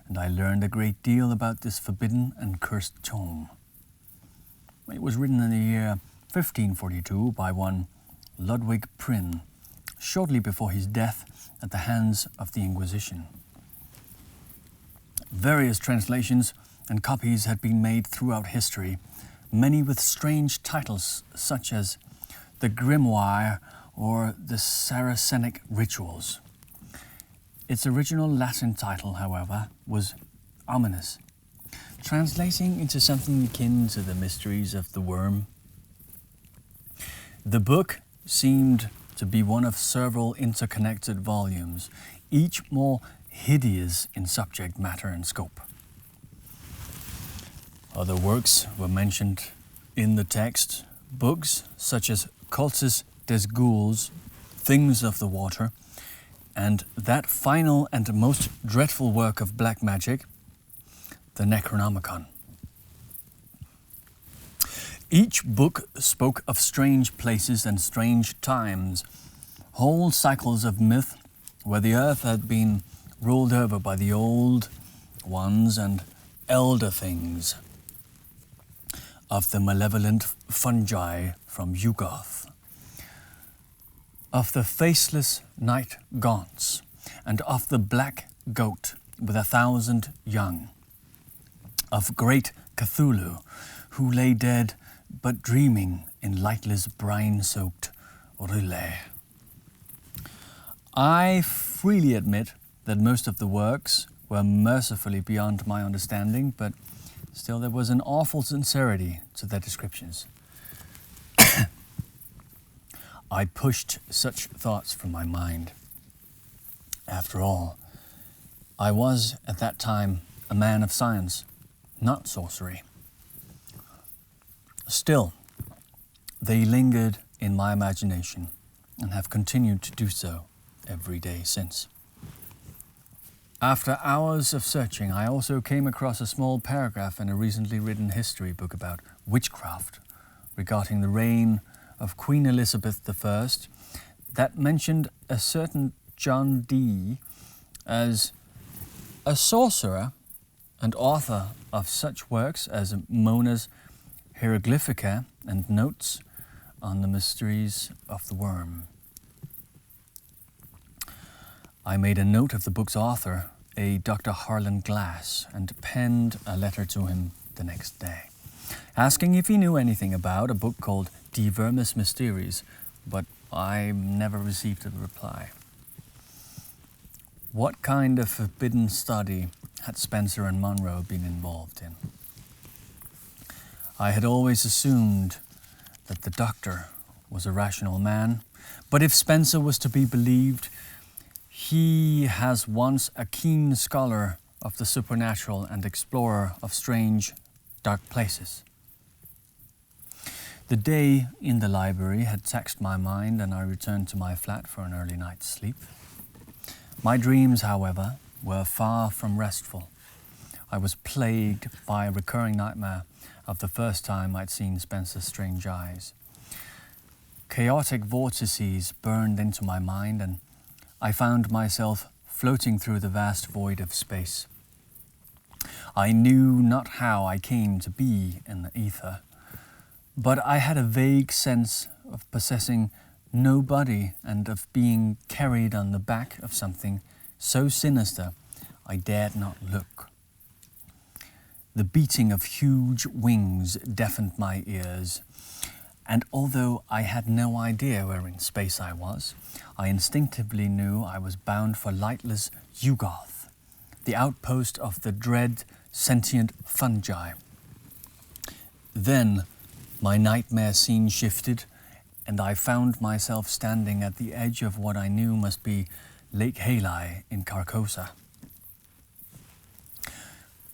and I learned a great deal about this forbidden and cursed tome. It was written in the year 1542 by one Ludwig Prynne, shortly before his death at the hands of the Inquisition. Various translations and copies had been made throughout history, many with strange titles such as the Grimoire or the Saracenic Rituals. Its original Latin title, however, was ominous, translating into something akin to the mysteries of the worm. The book seemed to be one of several interconnected volumes, each more hideous in subject matter and scope. Other works were mentioned in the text, books such as Cultus des Ghouls, Things of the Water, and that final and most dreadful work of black magic, the Necronomicon. Each book spoke of strange places and strange times, whole cycles of myth where the earth had been ruled over by the old ones and elder things, of the malevolent fungi from Yugoth, of the faceless night gaunts, and of the black goat with 1,000 young, of great Cthulhu, who lay dead but dreaming in lightless brine-soaked R'lyeh. I freely admit that most of the works were mercifully beyond my understanding, but still there was an awful sincerity to their descriptions. I pushed such thoughts from my mind. After all, I was at that time a man of science, not sorcery. Still, they lingered in my imagination and have continued to do so every day since. After hours of searching, I also came across a small paragraph in a recently written history book about witchcraft regarding the reign of Queen Elizabeth I that mentioned a certain John Dee as a sorcerer and author of such works as Mona's Hieroglyphica and Notes on the Mysteries of the Worm. I made a note of the book's author, a Dr. Harlan Glass, and penned a letter to him the next day, asking if he knew anything about a book called De Vermis Mysteries, but I never received a reply. What kind of forbidden study had Spencer and Monroe been involved in? I had always assumed that the doctor was a rational man, but if Spencer was to be believed, he has once a keen scholar of the supernatural and explorer of strange, dark places. The day in the library had taxed my mind, and I returned to my flat for an early night's sleep. My dreams, however, were far from restful. I was plagued by a recurring nightmare of the first time I'd seen Spencer's strange eyes. Chaotic vortices burned into my mind, and I found myself floating through the vast void of space. I knew not how I came to be in the ether, but I had a vague sense of possessing no body and of being carried on the back of something so sinister I dared not look. The beating of huge wings deafened my ears, and although I had no idea where in space I was, I instinctively knew I was bound for lightless Yugoth, the outpost of the dread sentient fungi. Then my nightmare scene shifted, and I found myself standing at the edge of what I knew must be Lake Halai in Carcosa.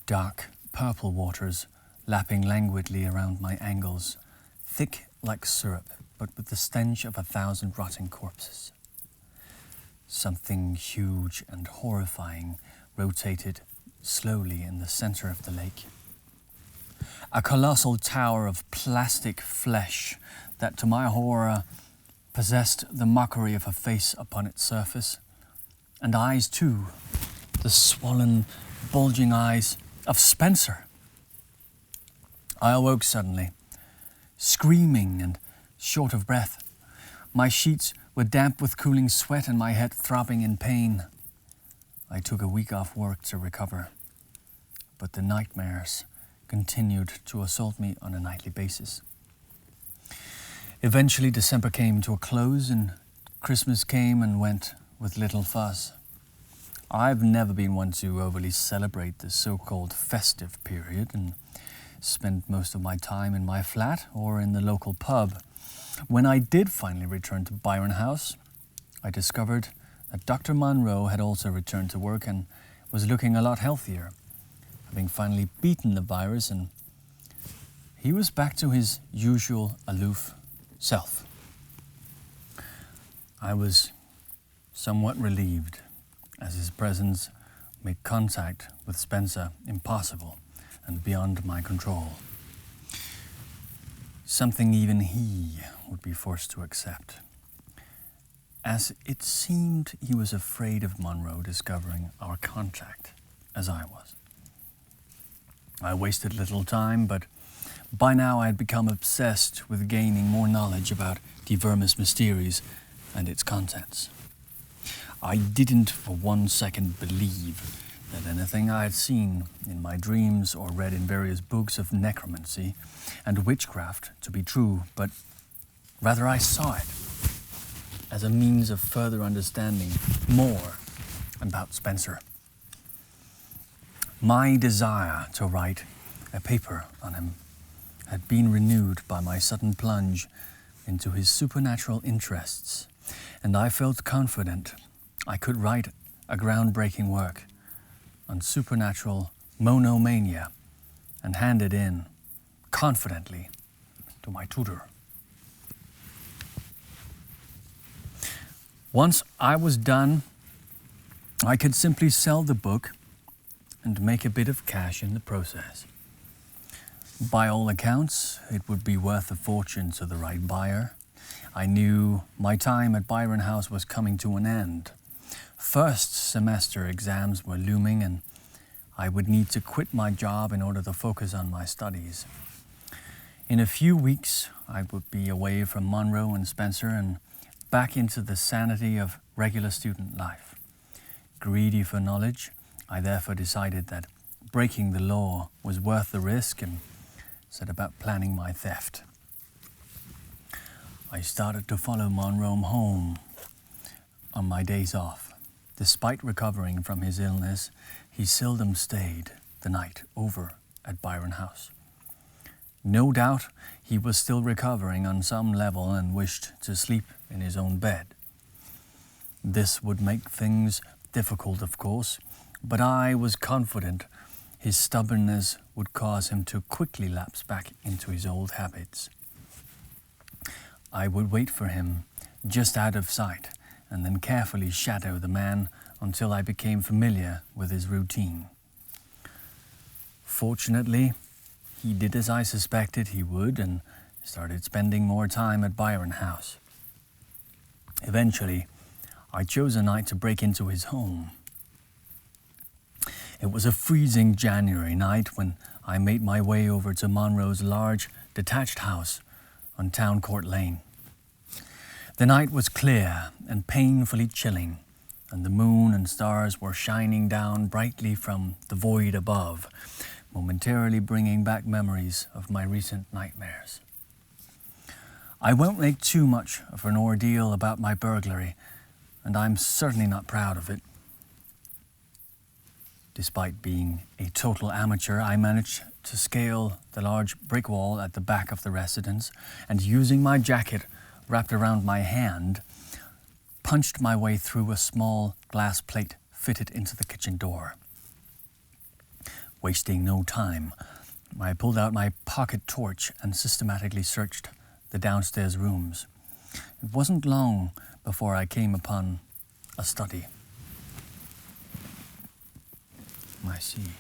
Dark purple waters lapping languidly around my ankles, thick like syrup, but with the stench of 1,000 rotting corpses. Something huge and horrifying rotated slowly in the center of the lake. A colossal tower of plastic flesh that, to my horror, possessed the mockery of a face upon its surface, and eyes too, the swollen, bulging eyes of Spencer. I awoke suddenly, screaming and short of breath. My sheets were damp with cooling sweat and my head throbbing in pain. I took a week off work to recover, but the nightmares continued to assault me on a nightly basis. Eventually, December came to a close and Christmas came and went with little fuss. I've never been one to overly celebrate the so-called festive period and spent most of my time in my flat or in the local pub. When I did finally return to Byron House, I discovered that Dr. Monroe had also returned to work and was looking a lot healthier, having finally beaten the virus, and he was back to his usual aloof self. I was somewhat relieved, as his presence made contact with Spencer impossible, and beyond my control. Something even he would be forced to accept, as it seemed he was afraid of Monroe discovering our contact, as I was. I wasted little time, but by now I had become obsessed with gaining more knowledge about the Vermis Mysteries and its contents. I didn't for 1 second believe that anything I had seen in my dreams or read in various books of necromancy and witchcraft to be true, but rather I saw it as a means of further understanding more about Spencer. My desire to write a paper on him had been renewed by my sudden plunge into his supernatural interests, and I felt confident I could write a groundbreaking work on supernatural monomania and hand it in confidently to my tutor. Once I was done, I could simply sell the book and make a bit of cash in the process. By all accounts, it would be worth a fortune to the right buyer. I knew my time at Byron House was coming to an end. First semester exams were looming, and I would need to quit my job in order to focus on my studies. In a few weeks, I would be away from Monroe and Spencer and back into the sanity of regular student life. Greedy for knowledge, I therefore decided that breaking the law was worth the risk and set about planning my theft. I started to follow Monroe home on my days off. Despite recovering from his illness, he seldom stayed the night over at Byron House. No doubt he was still recovering on some level and wished to sleep in his own bed. This would make things difficult, of course, but I was confident his stubbornness would cause him to quickly lapse back into his old habits. I would wait for him just out of sight and then carefully shadow the man until I became familiar with his routine. Fortunately, he did as I suspected he would and started spending more time at Byron House. Eventually, I chose a night to break into his home. It was a freezing January night when I made my way over to Monroe's large, detached house on Town Court Lane. The night was clear and painfully chilling, and the moon and stars were shining down brightly from the void above, momentarily bringing back memories of my recent nightmares. I won't make too much of an ordeal about my burglary, and I'm certainly not proud of it. Despite being a total amateur, I managed to scale the large brick wall at the back of the residence, and using my jacket wrapped around my hand, punched my way through a small glass plate fitted into the kitchen door. Wasting no time, I pulled out my pocket torch and systematically searched the downstairs rooms. It wasn't long before I came upon a study. I see.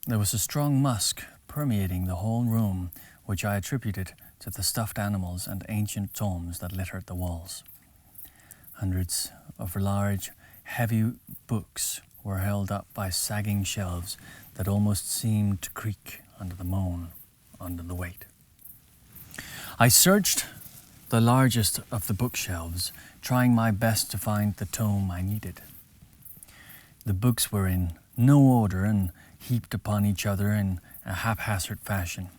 There was a strong musk permeating the whole room, which I attributed to the stuffed animals and ancient tomes that littered the walls. Hundreds of large, heavy books were held up by sagging shelves that almost seemed to creak under the weight. I searched the largest of the bookshelves, trying my best to find the tome I needed. The books were in no order and heaped upon each other in a haphazard fashion.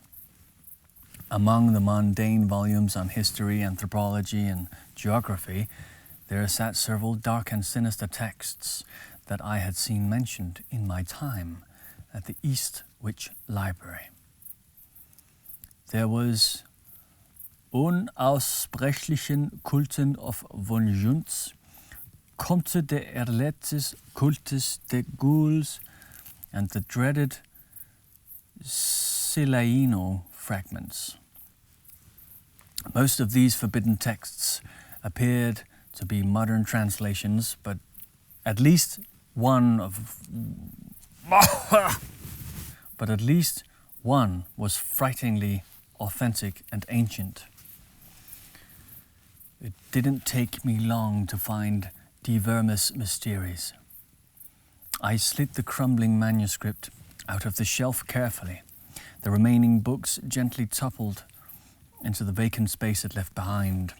Among the mundane volumes on history, anthropology, and geography, there sat several dark and sinister texts that I had seen mentioned in my time at the Eastwich Library. There was Unaussprechlichen Kulten of Vengeance, Comte de Erletis Cultus de Ghouls, and the dreaded Silaino fragments. Most of these forbidden texts appeared to be modern translations, but at least one of but at least one was frighteningly authentic and ancient. It didn't take me long to find De Vermis Mysteries. I slid the crumbling manuscript out of the shelf carefully. The remaining books gently toppled into the vacant space it left behind.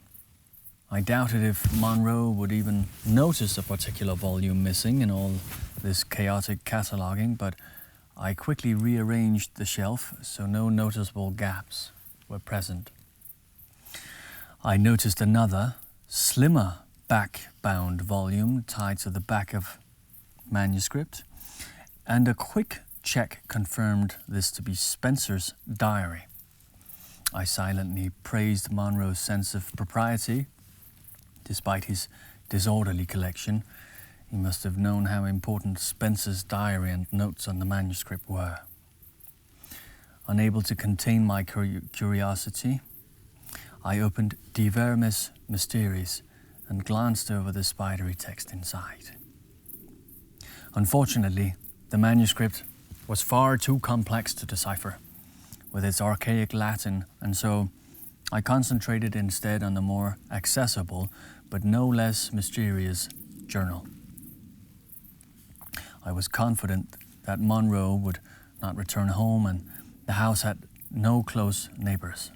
I doubted if Monroe would even notice a particular volume missing in all this chaotic cataloguing, but I quickly rearranged the shelf so no noticeable gaps were present. I noticed another, slimmer back-bound volume tied to the back of manuscript, and a quick check confirmed this to be Spencer's diary. I silently praised Monroe's sense of propriety. Despite his disorderly collection, he must have known how important Spencer's diary and notes on the manuscript were. Unable to contain my curiosity, I opened De Vermis Mysteries and glanced over the spidery text inside. Unfortunately, the manuscript was far too complex to decipher with its archaic Latin, and so I concentrated instead on the more accessible but no less mysterious journal. I was confident that Monroe would not return home, and the house had no close neighbors.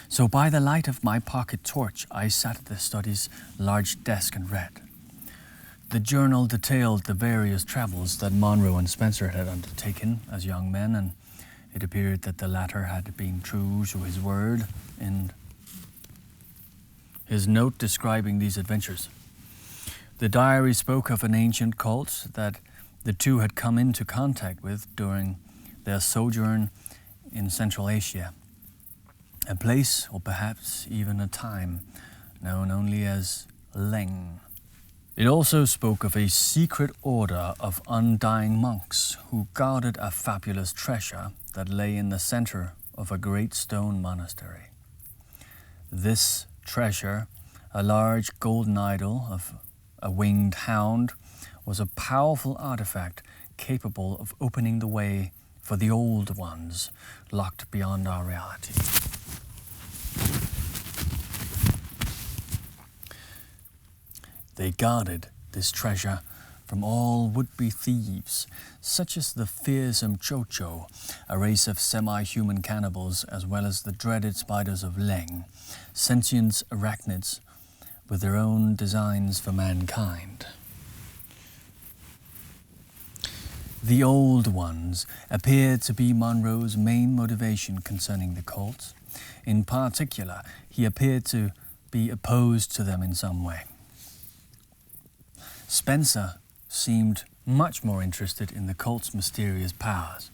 So by the light of my pocket torch, I sat at the study's large desk and read. The journal detailed the various travels that Monroe and Spencer had undertaken as young men, and it appeared that the latter had been true to his word in his note describing these adventures. The diary spoke of an ancient cult that the two had come into contact with during their sojourn in Central Asia, a place, or perhaps even a time, known only as Leng. It also spoke of a secret order of undying monks who guarded a fabulous treasure that lay in the center of a great stone monastery. This treasure, a large golden idol of a winged hound, was a powerful artifact capable of opening the way for the old ones locked beyond our reality. They guarded this treasure from all would-be thieves, such as the fearsome Chocho, a race of semi-human cannibals, as well as the dreaded spiders of Leng, sentient arachnids with their own designs for mankind. The old ones appeared to be Monroe's main motivation concerning the cult. In particular, he appeared to be opposed to them in some way. Spencer seemed much more interested in the cult's mysterious powers.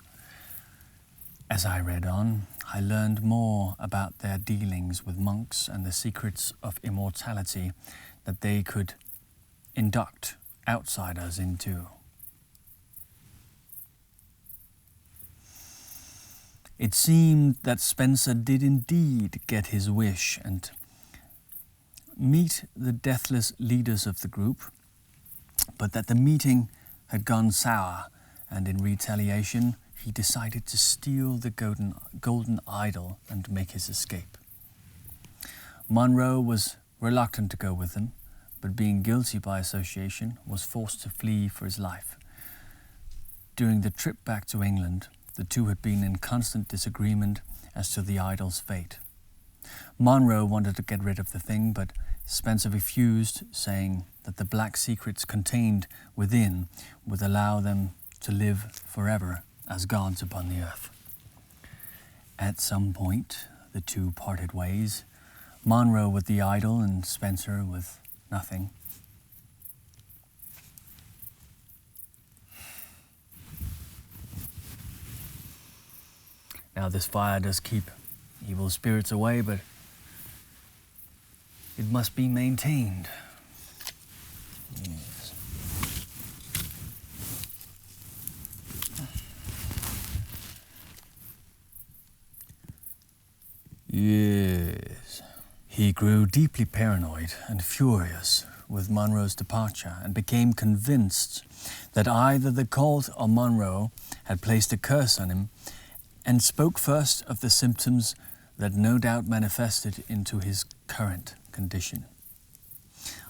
As I read on, I learned more about their dealings with monks and the secrets of immortality that they could induct outsiders into. It seemed that Spencer did indeed get his wish and meet the deathless leaders of the group, but that the meeting had gone sour, and in retaliation he decided to steal the golden idol and make his escape. Monroe was reluctant to go with him, but being guilty by association, was forced to flee for his life. During the trip back to England, the two had been in constant disagreement as to the idol's fate. Monroe wanted to get rid of the thing, but Spencer refused, saying that the black secrets contained within would allow them to live forever as gods upon the earth. At some point, the two parted ways, Monroe with the idol and Spencer with nothing. Now, this fire does keep evil spirits away, but it must be maintained. Yes. Yes. He grew deeply paranoid and furious with Monroe's departure and became convinced that either the cult or Monroe had placed a curse on him, and spoke first of the symptoms that no doubt manifested into his current condition.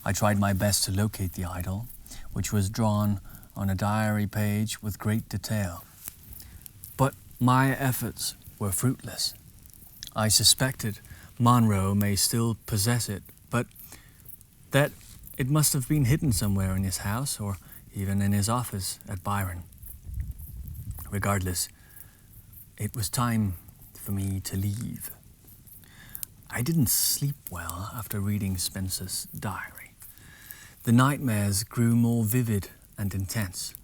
I tried my best to locate the idol, which was drawn on a diary page with great detail. But my efforts were fruitless. I suspected Monroe may still possess it, but that it must have been hidden somewhere in his house or even in his office at Byron. Regardless, it was time for me to leave. I didn't sleep well after reading Spencer's diary. The nightmares grew more vivid and intense.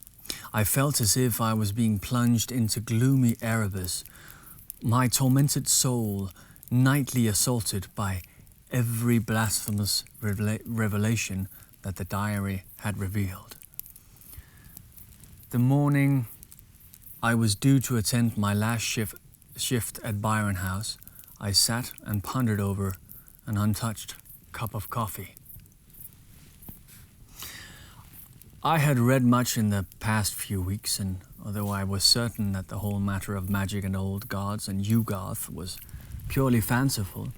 I felt as if I was being plunged into gloomy Erebus, my tormented soul nightly assaulted by every blasphemous revelation that the diary had revealed. The morning I was due to attend my last shift at Byron House, I sat and pondered over an untouched cup of coffee. I had read much in the past few weeks, and although I was certain that the whole matter of magic and old gods and Yugoth was purely fanciful,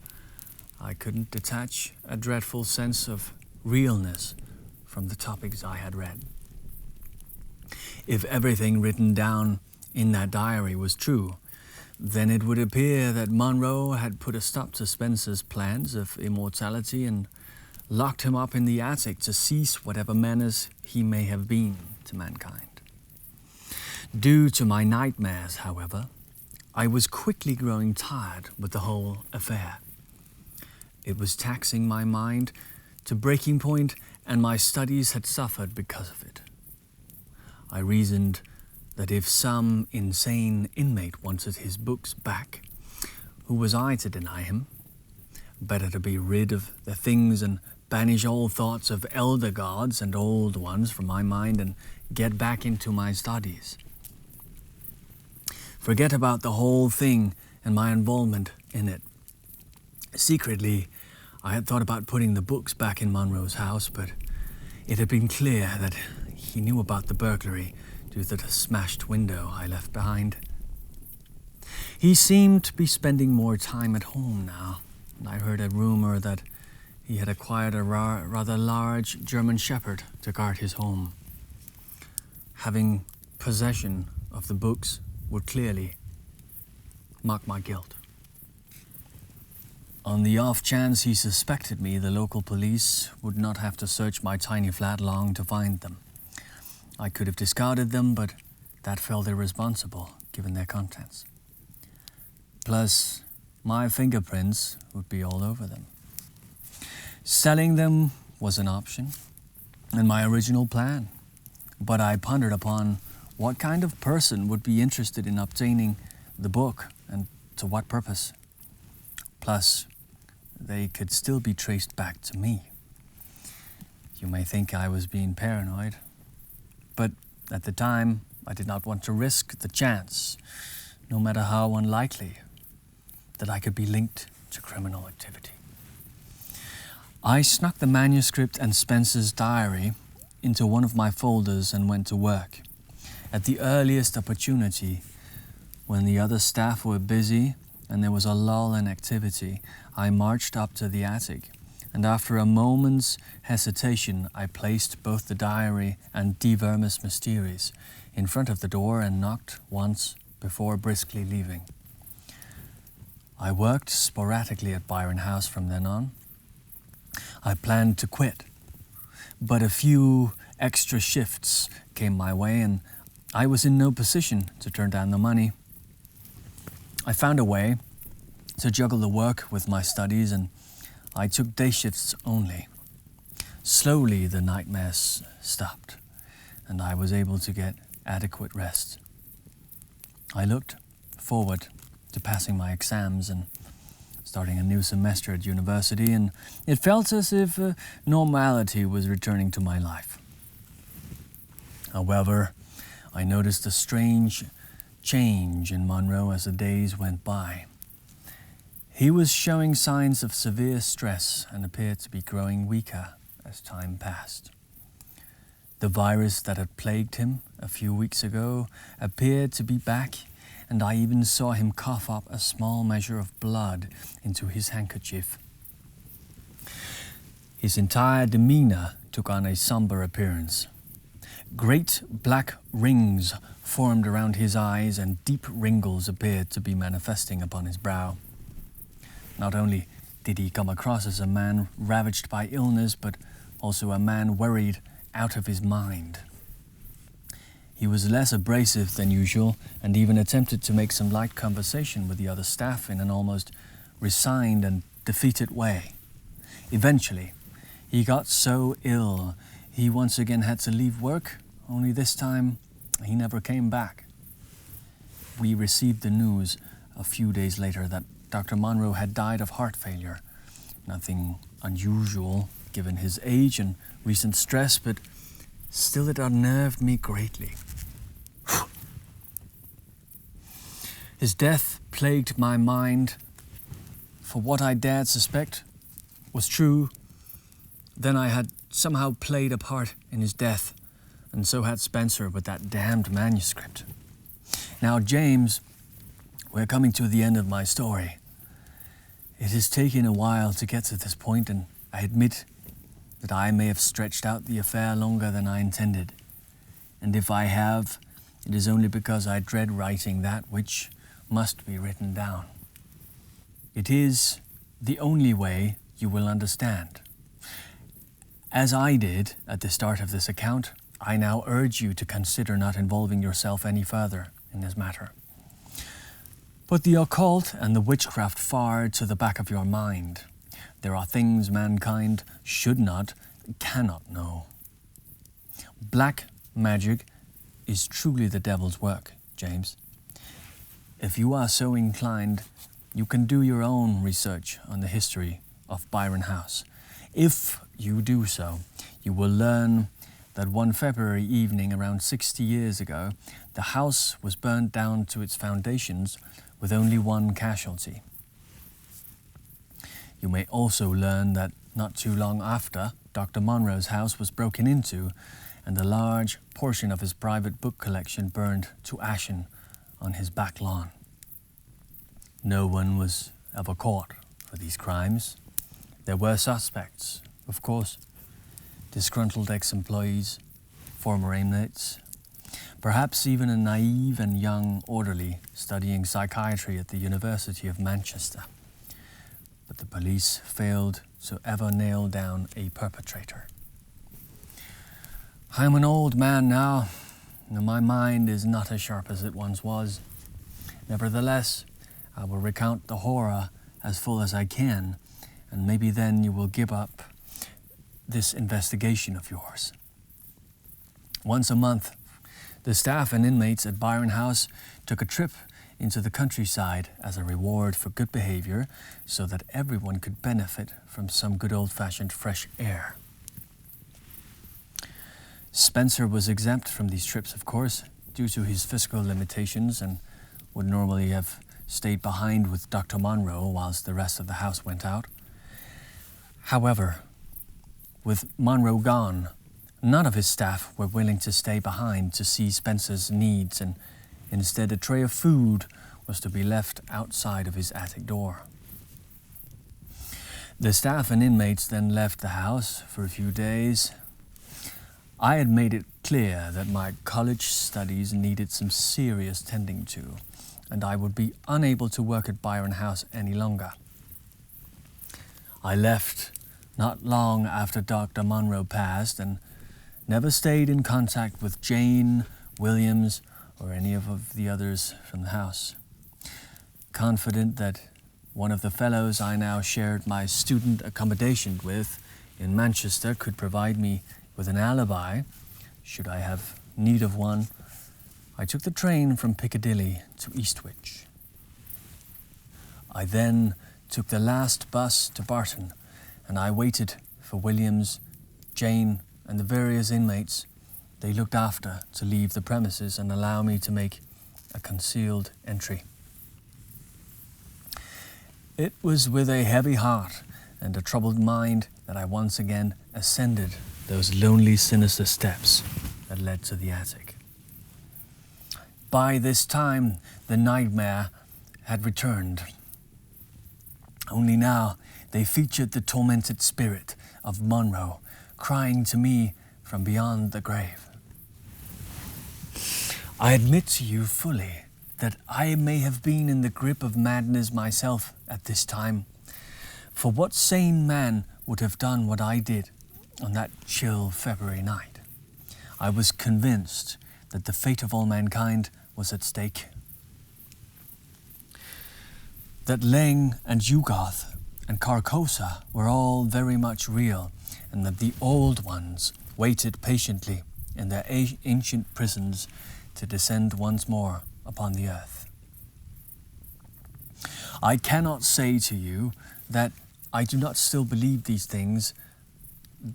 I couldn't detach a dreadful sense of realness from the topics I had read. If everything written down in that diary was true, then it would appear that Monroe had put a stop to Spencer's plans of immortality and locked him up in the attic to cease whatever menace he may have been to mankind. Due to my nightmares, however, I was quickly growing tired with the whole affair. It was taxing my mind to breaking point, and my studies had suffered because of it. I reasoned that if some insane inmate wanted his books back, who was I to deny him? Better to be rid of the things and banish all thoughts of elder gods and old ones from my mind and get back into my studies. Forget about the whole thing and my involvement in it. Secretly, I had thought about putting the books back in Monroe's house, but it had been clear that he knew about the burglary due to the smashed window I left behind. He seemed to be spending more time at home now, and I heard a rumor that he had acquired a rather large German shepherd to guard his home. Having possession of the books would clearly mark my guilt. On the off chance he suspected me, the local police would not have to search my tiny flat long to find them. I could have discarded them, but that felt irresponsible given their contents. Plus, my fingerprints would be all over them. Selling them was an option, and my original plan, but I pondered upon what kind of person would be interested in obtaining the book and to what purpose. Plus, they could still be traced back to me. You may think I was being paranoid, but at the time I did not want to risk the chance, no matter how unlikely, that I could be linked to criminal activity. I snuck the manuscript and Spencer's diary into one of my folders and went to work. At the earliest opportunity, when the other staff were busy and there was a lull in activity, I marched up to the attic, and after a moment's hesitation, I placed both the diary and De Vermis Mysteries in front of the door and knocked once before briskly leaving. I worked sporadically at Byron House from then on. I planned to quit, but a few extra shifts came my way and I was in no position to turn down the money. I found a way to juggle the work with my studies, and I took day shifts only. Slowly the nightmares stopped, and I was able to get adequate rest. I looked forward to passing my exams and starting a new semester at university, and it felt as if normality was returning to my life. However, I noticed a strange change in Monroe as the days went by. He was showing signs of severe stress and appeared to be growing weaker as time passed. The virus that had plagued him a few weeks ago appeared to be back, and I even saw him cough up a small measure of blood into his handkerchief. His entire demeanor took on a somber appearance. Great black rings formed around his eyes, and deep wrinkles appeared to be manifesting upon his brow. Not only did he come across as a man ravaged by illness, but also a man worried out of his mind. He was less abrasive than usual, and even attempted to make some light conversation with the other staff in an almost resigned and defeated way. Eventually, he got so ill he once again had to leave work, only this time he never came back. We received the news a few days later that Dr. Monroe had died of heart failure. Nothing unusual given his age and recent stress, but still it unnerved me greatly. His death plagued my mind. For what I dared suspect was true, then I had somehow played a part in his death, and so had Spencer with that damned manuscript. Now, James, we're coming to the end of my story. It has taken a while to get to this point, and I admit that I may have stretched out the affair longer than I intended. And if I have, it is only because I dread writing that which must be written down. It is the only way you will understand. As I did at the start of this account, I now urge you to consider not involving yourself any further in this matter. Put the occult and the witchcraft far to the back of your mind. There are things mankind should not, cannot know. Black magic is truly the devil's work, James. If you are so inclined, you can do your own research on the history of Byron House. If you do so, you will learn that one February evening around 60 years ago, the house was burned down to its foundations with only one casualty. You may also learn that not too long after, Dr. Monroe's house was broken into and a large portion of his private book collection burned to ashen on his back lawn. No one was ever caught for these crimes. There were suspects, of course, disgruntled ex-employees, former inmates, perhaps even a naive and young orderly studying psychiatry at the University of Manchester. But the police failed to ever nail down a perpetrator. I'm an old man now, and my mind is not as sharp as it once was. Nevertheless, I will recount the horror as full as I can, and maybe then you will give up this investigation of yours. Once a month, the staff and inmates at Byron House took a trip into the countryside as a reward for good behavior so that everyone could benefit from some good old-fashioned fresh air. Spencer was exempt from these trips, of course, due to his physical limitations, and would normally have stayed behind with Dr. Monroe whilst the rest of the house went out. However, with Monroe gone, none of his staff were willing to stay behind to see Spencer's needs, and instead a tray of food was to be left outside of his attic door. The staff and inmates then left the house for a few days. I had made it clear that my college studies needed some serious tending to, and I would be unable to work at Byron House any longer. I left not long after Dr. Monroe passed and never stayed in contact with Jane, Williams, or any of the others from the house. Confident that one of the fellows I now shared my student accommodation with in Manchester could provide me with an alibi, should I have need of one, I took the train from Piccadilly to Eastwich. I then took the last bus to Barton, and I waited for Williams, Jane, and the various inmates they looked after to leave the premises and allow me to make a concealed entry. It was with a heavy heart and a troubled mind that I once again ascended those lonely, sinister steps that led to the attic. By this time, the nightmare had returned. Only now they featured the tormented spirit of Monroe crying to me from beyond the grave. I admit to you fully that I may have been in the grip of madness myself at this time. For what sane man would have done what I did on that chill February night? I was convinced that the fate of all mankind was at stake. That Leng and Yugoth and Carcosa were all very much real, and that the old ones waited patiently in their ancient prisons to descend once more upon the earth. I cannot say to you that I do not still believe these things,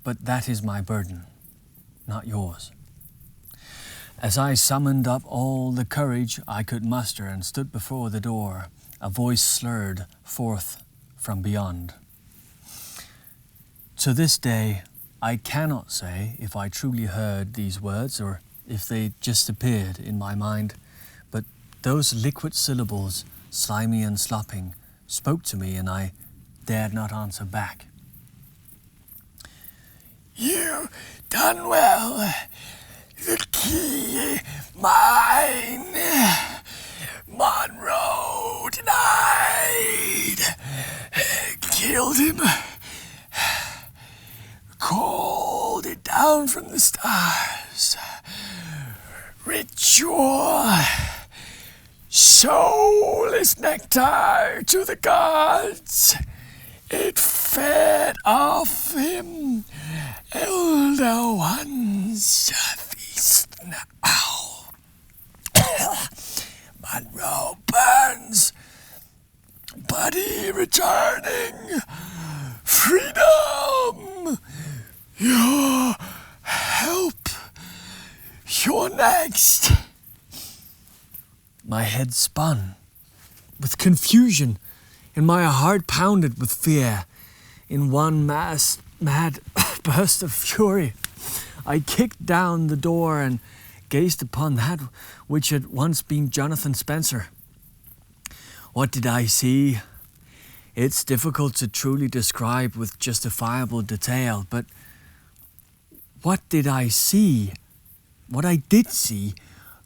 but that is my burden, not yours. As I summoned up all the courage I could muster and stood before the door, a voice slurred forth from beyond. To this day, I cannot say if I truly heard these words or if they just appeared in my mind, but those liquid syllables, slimy and slopping, spoke to me, and I dared not answer back. You done well. The key mine. Monroe denied. Killed him. Called it down from the stars. Ritual. Soulless nectar to the gods. It fed off him. Elder ones feast now. Monroe burns. Body returning. Freedom. Your help. You're next. My head spun with confusion, and my heart pounded with fear. In one mad burst of fury, I kicked down the door and gazed upon that which had once been Jonathan Spencer. What did I see? It's difficult to truly describe with justifiable detail, but what did I see? What I did see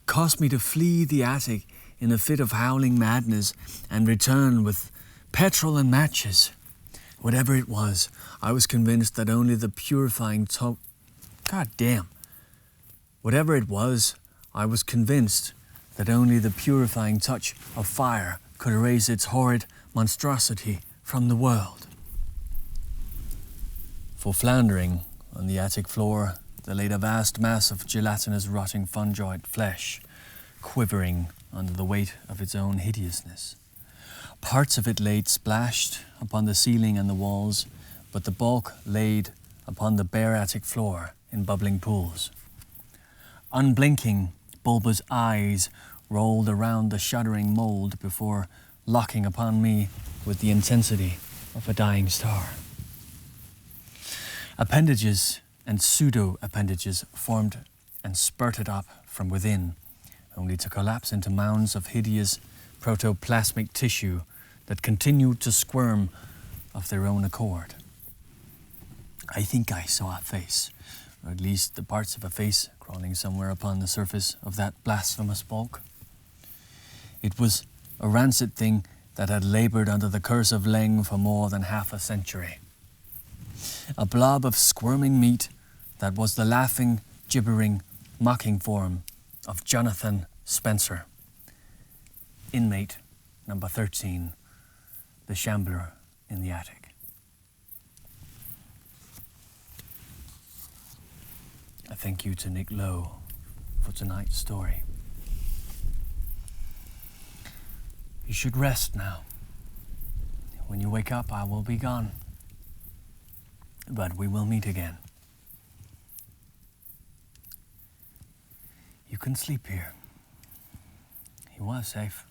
caused me to flee the attic in a fit of howling madness and return with petrol and matches. Whatever it was, I was convinced that only the purifying Whatever it was, I was convinced that only the purifying touch of fire could erase its horrid monstrosity from the world. For floundering on the attic floor, there laid a vast mass of gelatinous rotting fungoid flesh, quivering under the weight of its own hideousness. Parts of it laid splashed upon the ceiling and the walls, but the bulk laid upon the bare attic floor in bubbling pools. Unblinking, bulbous eyes rolled around the shuddering mold before locking upon me with the intensity of a dying star. Appendages and pseudo-appendages formed and spurted up from within, only to collapse into mounds of hideous protoplasmic tissue that continued to squirm of their own accord. I think I saw a face, or at least the parts of a face crawling somewhere upon the surface of that blasphemous bulk. It was a rancid thing that had labored under the curse of Leng for more than half a century. A blob of squirming meat that was the laughing, gibbering, mocking form of Jonathan Spencer, inmate number 13, the Shambler in the attic. I thank you to Nick Lowe for tonight's story. You should rest now. When you wake up, I will be gone. But we will meet again. You can sleep here. You are safe.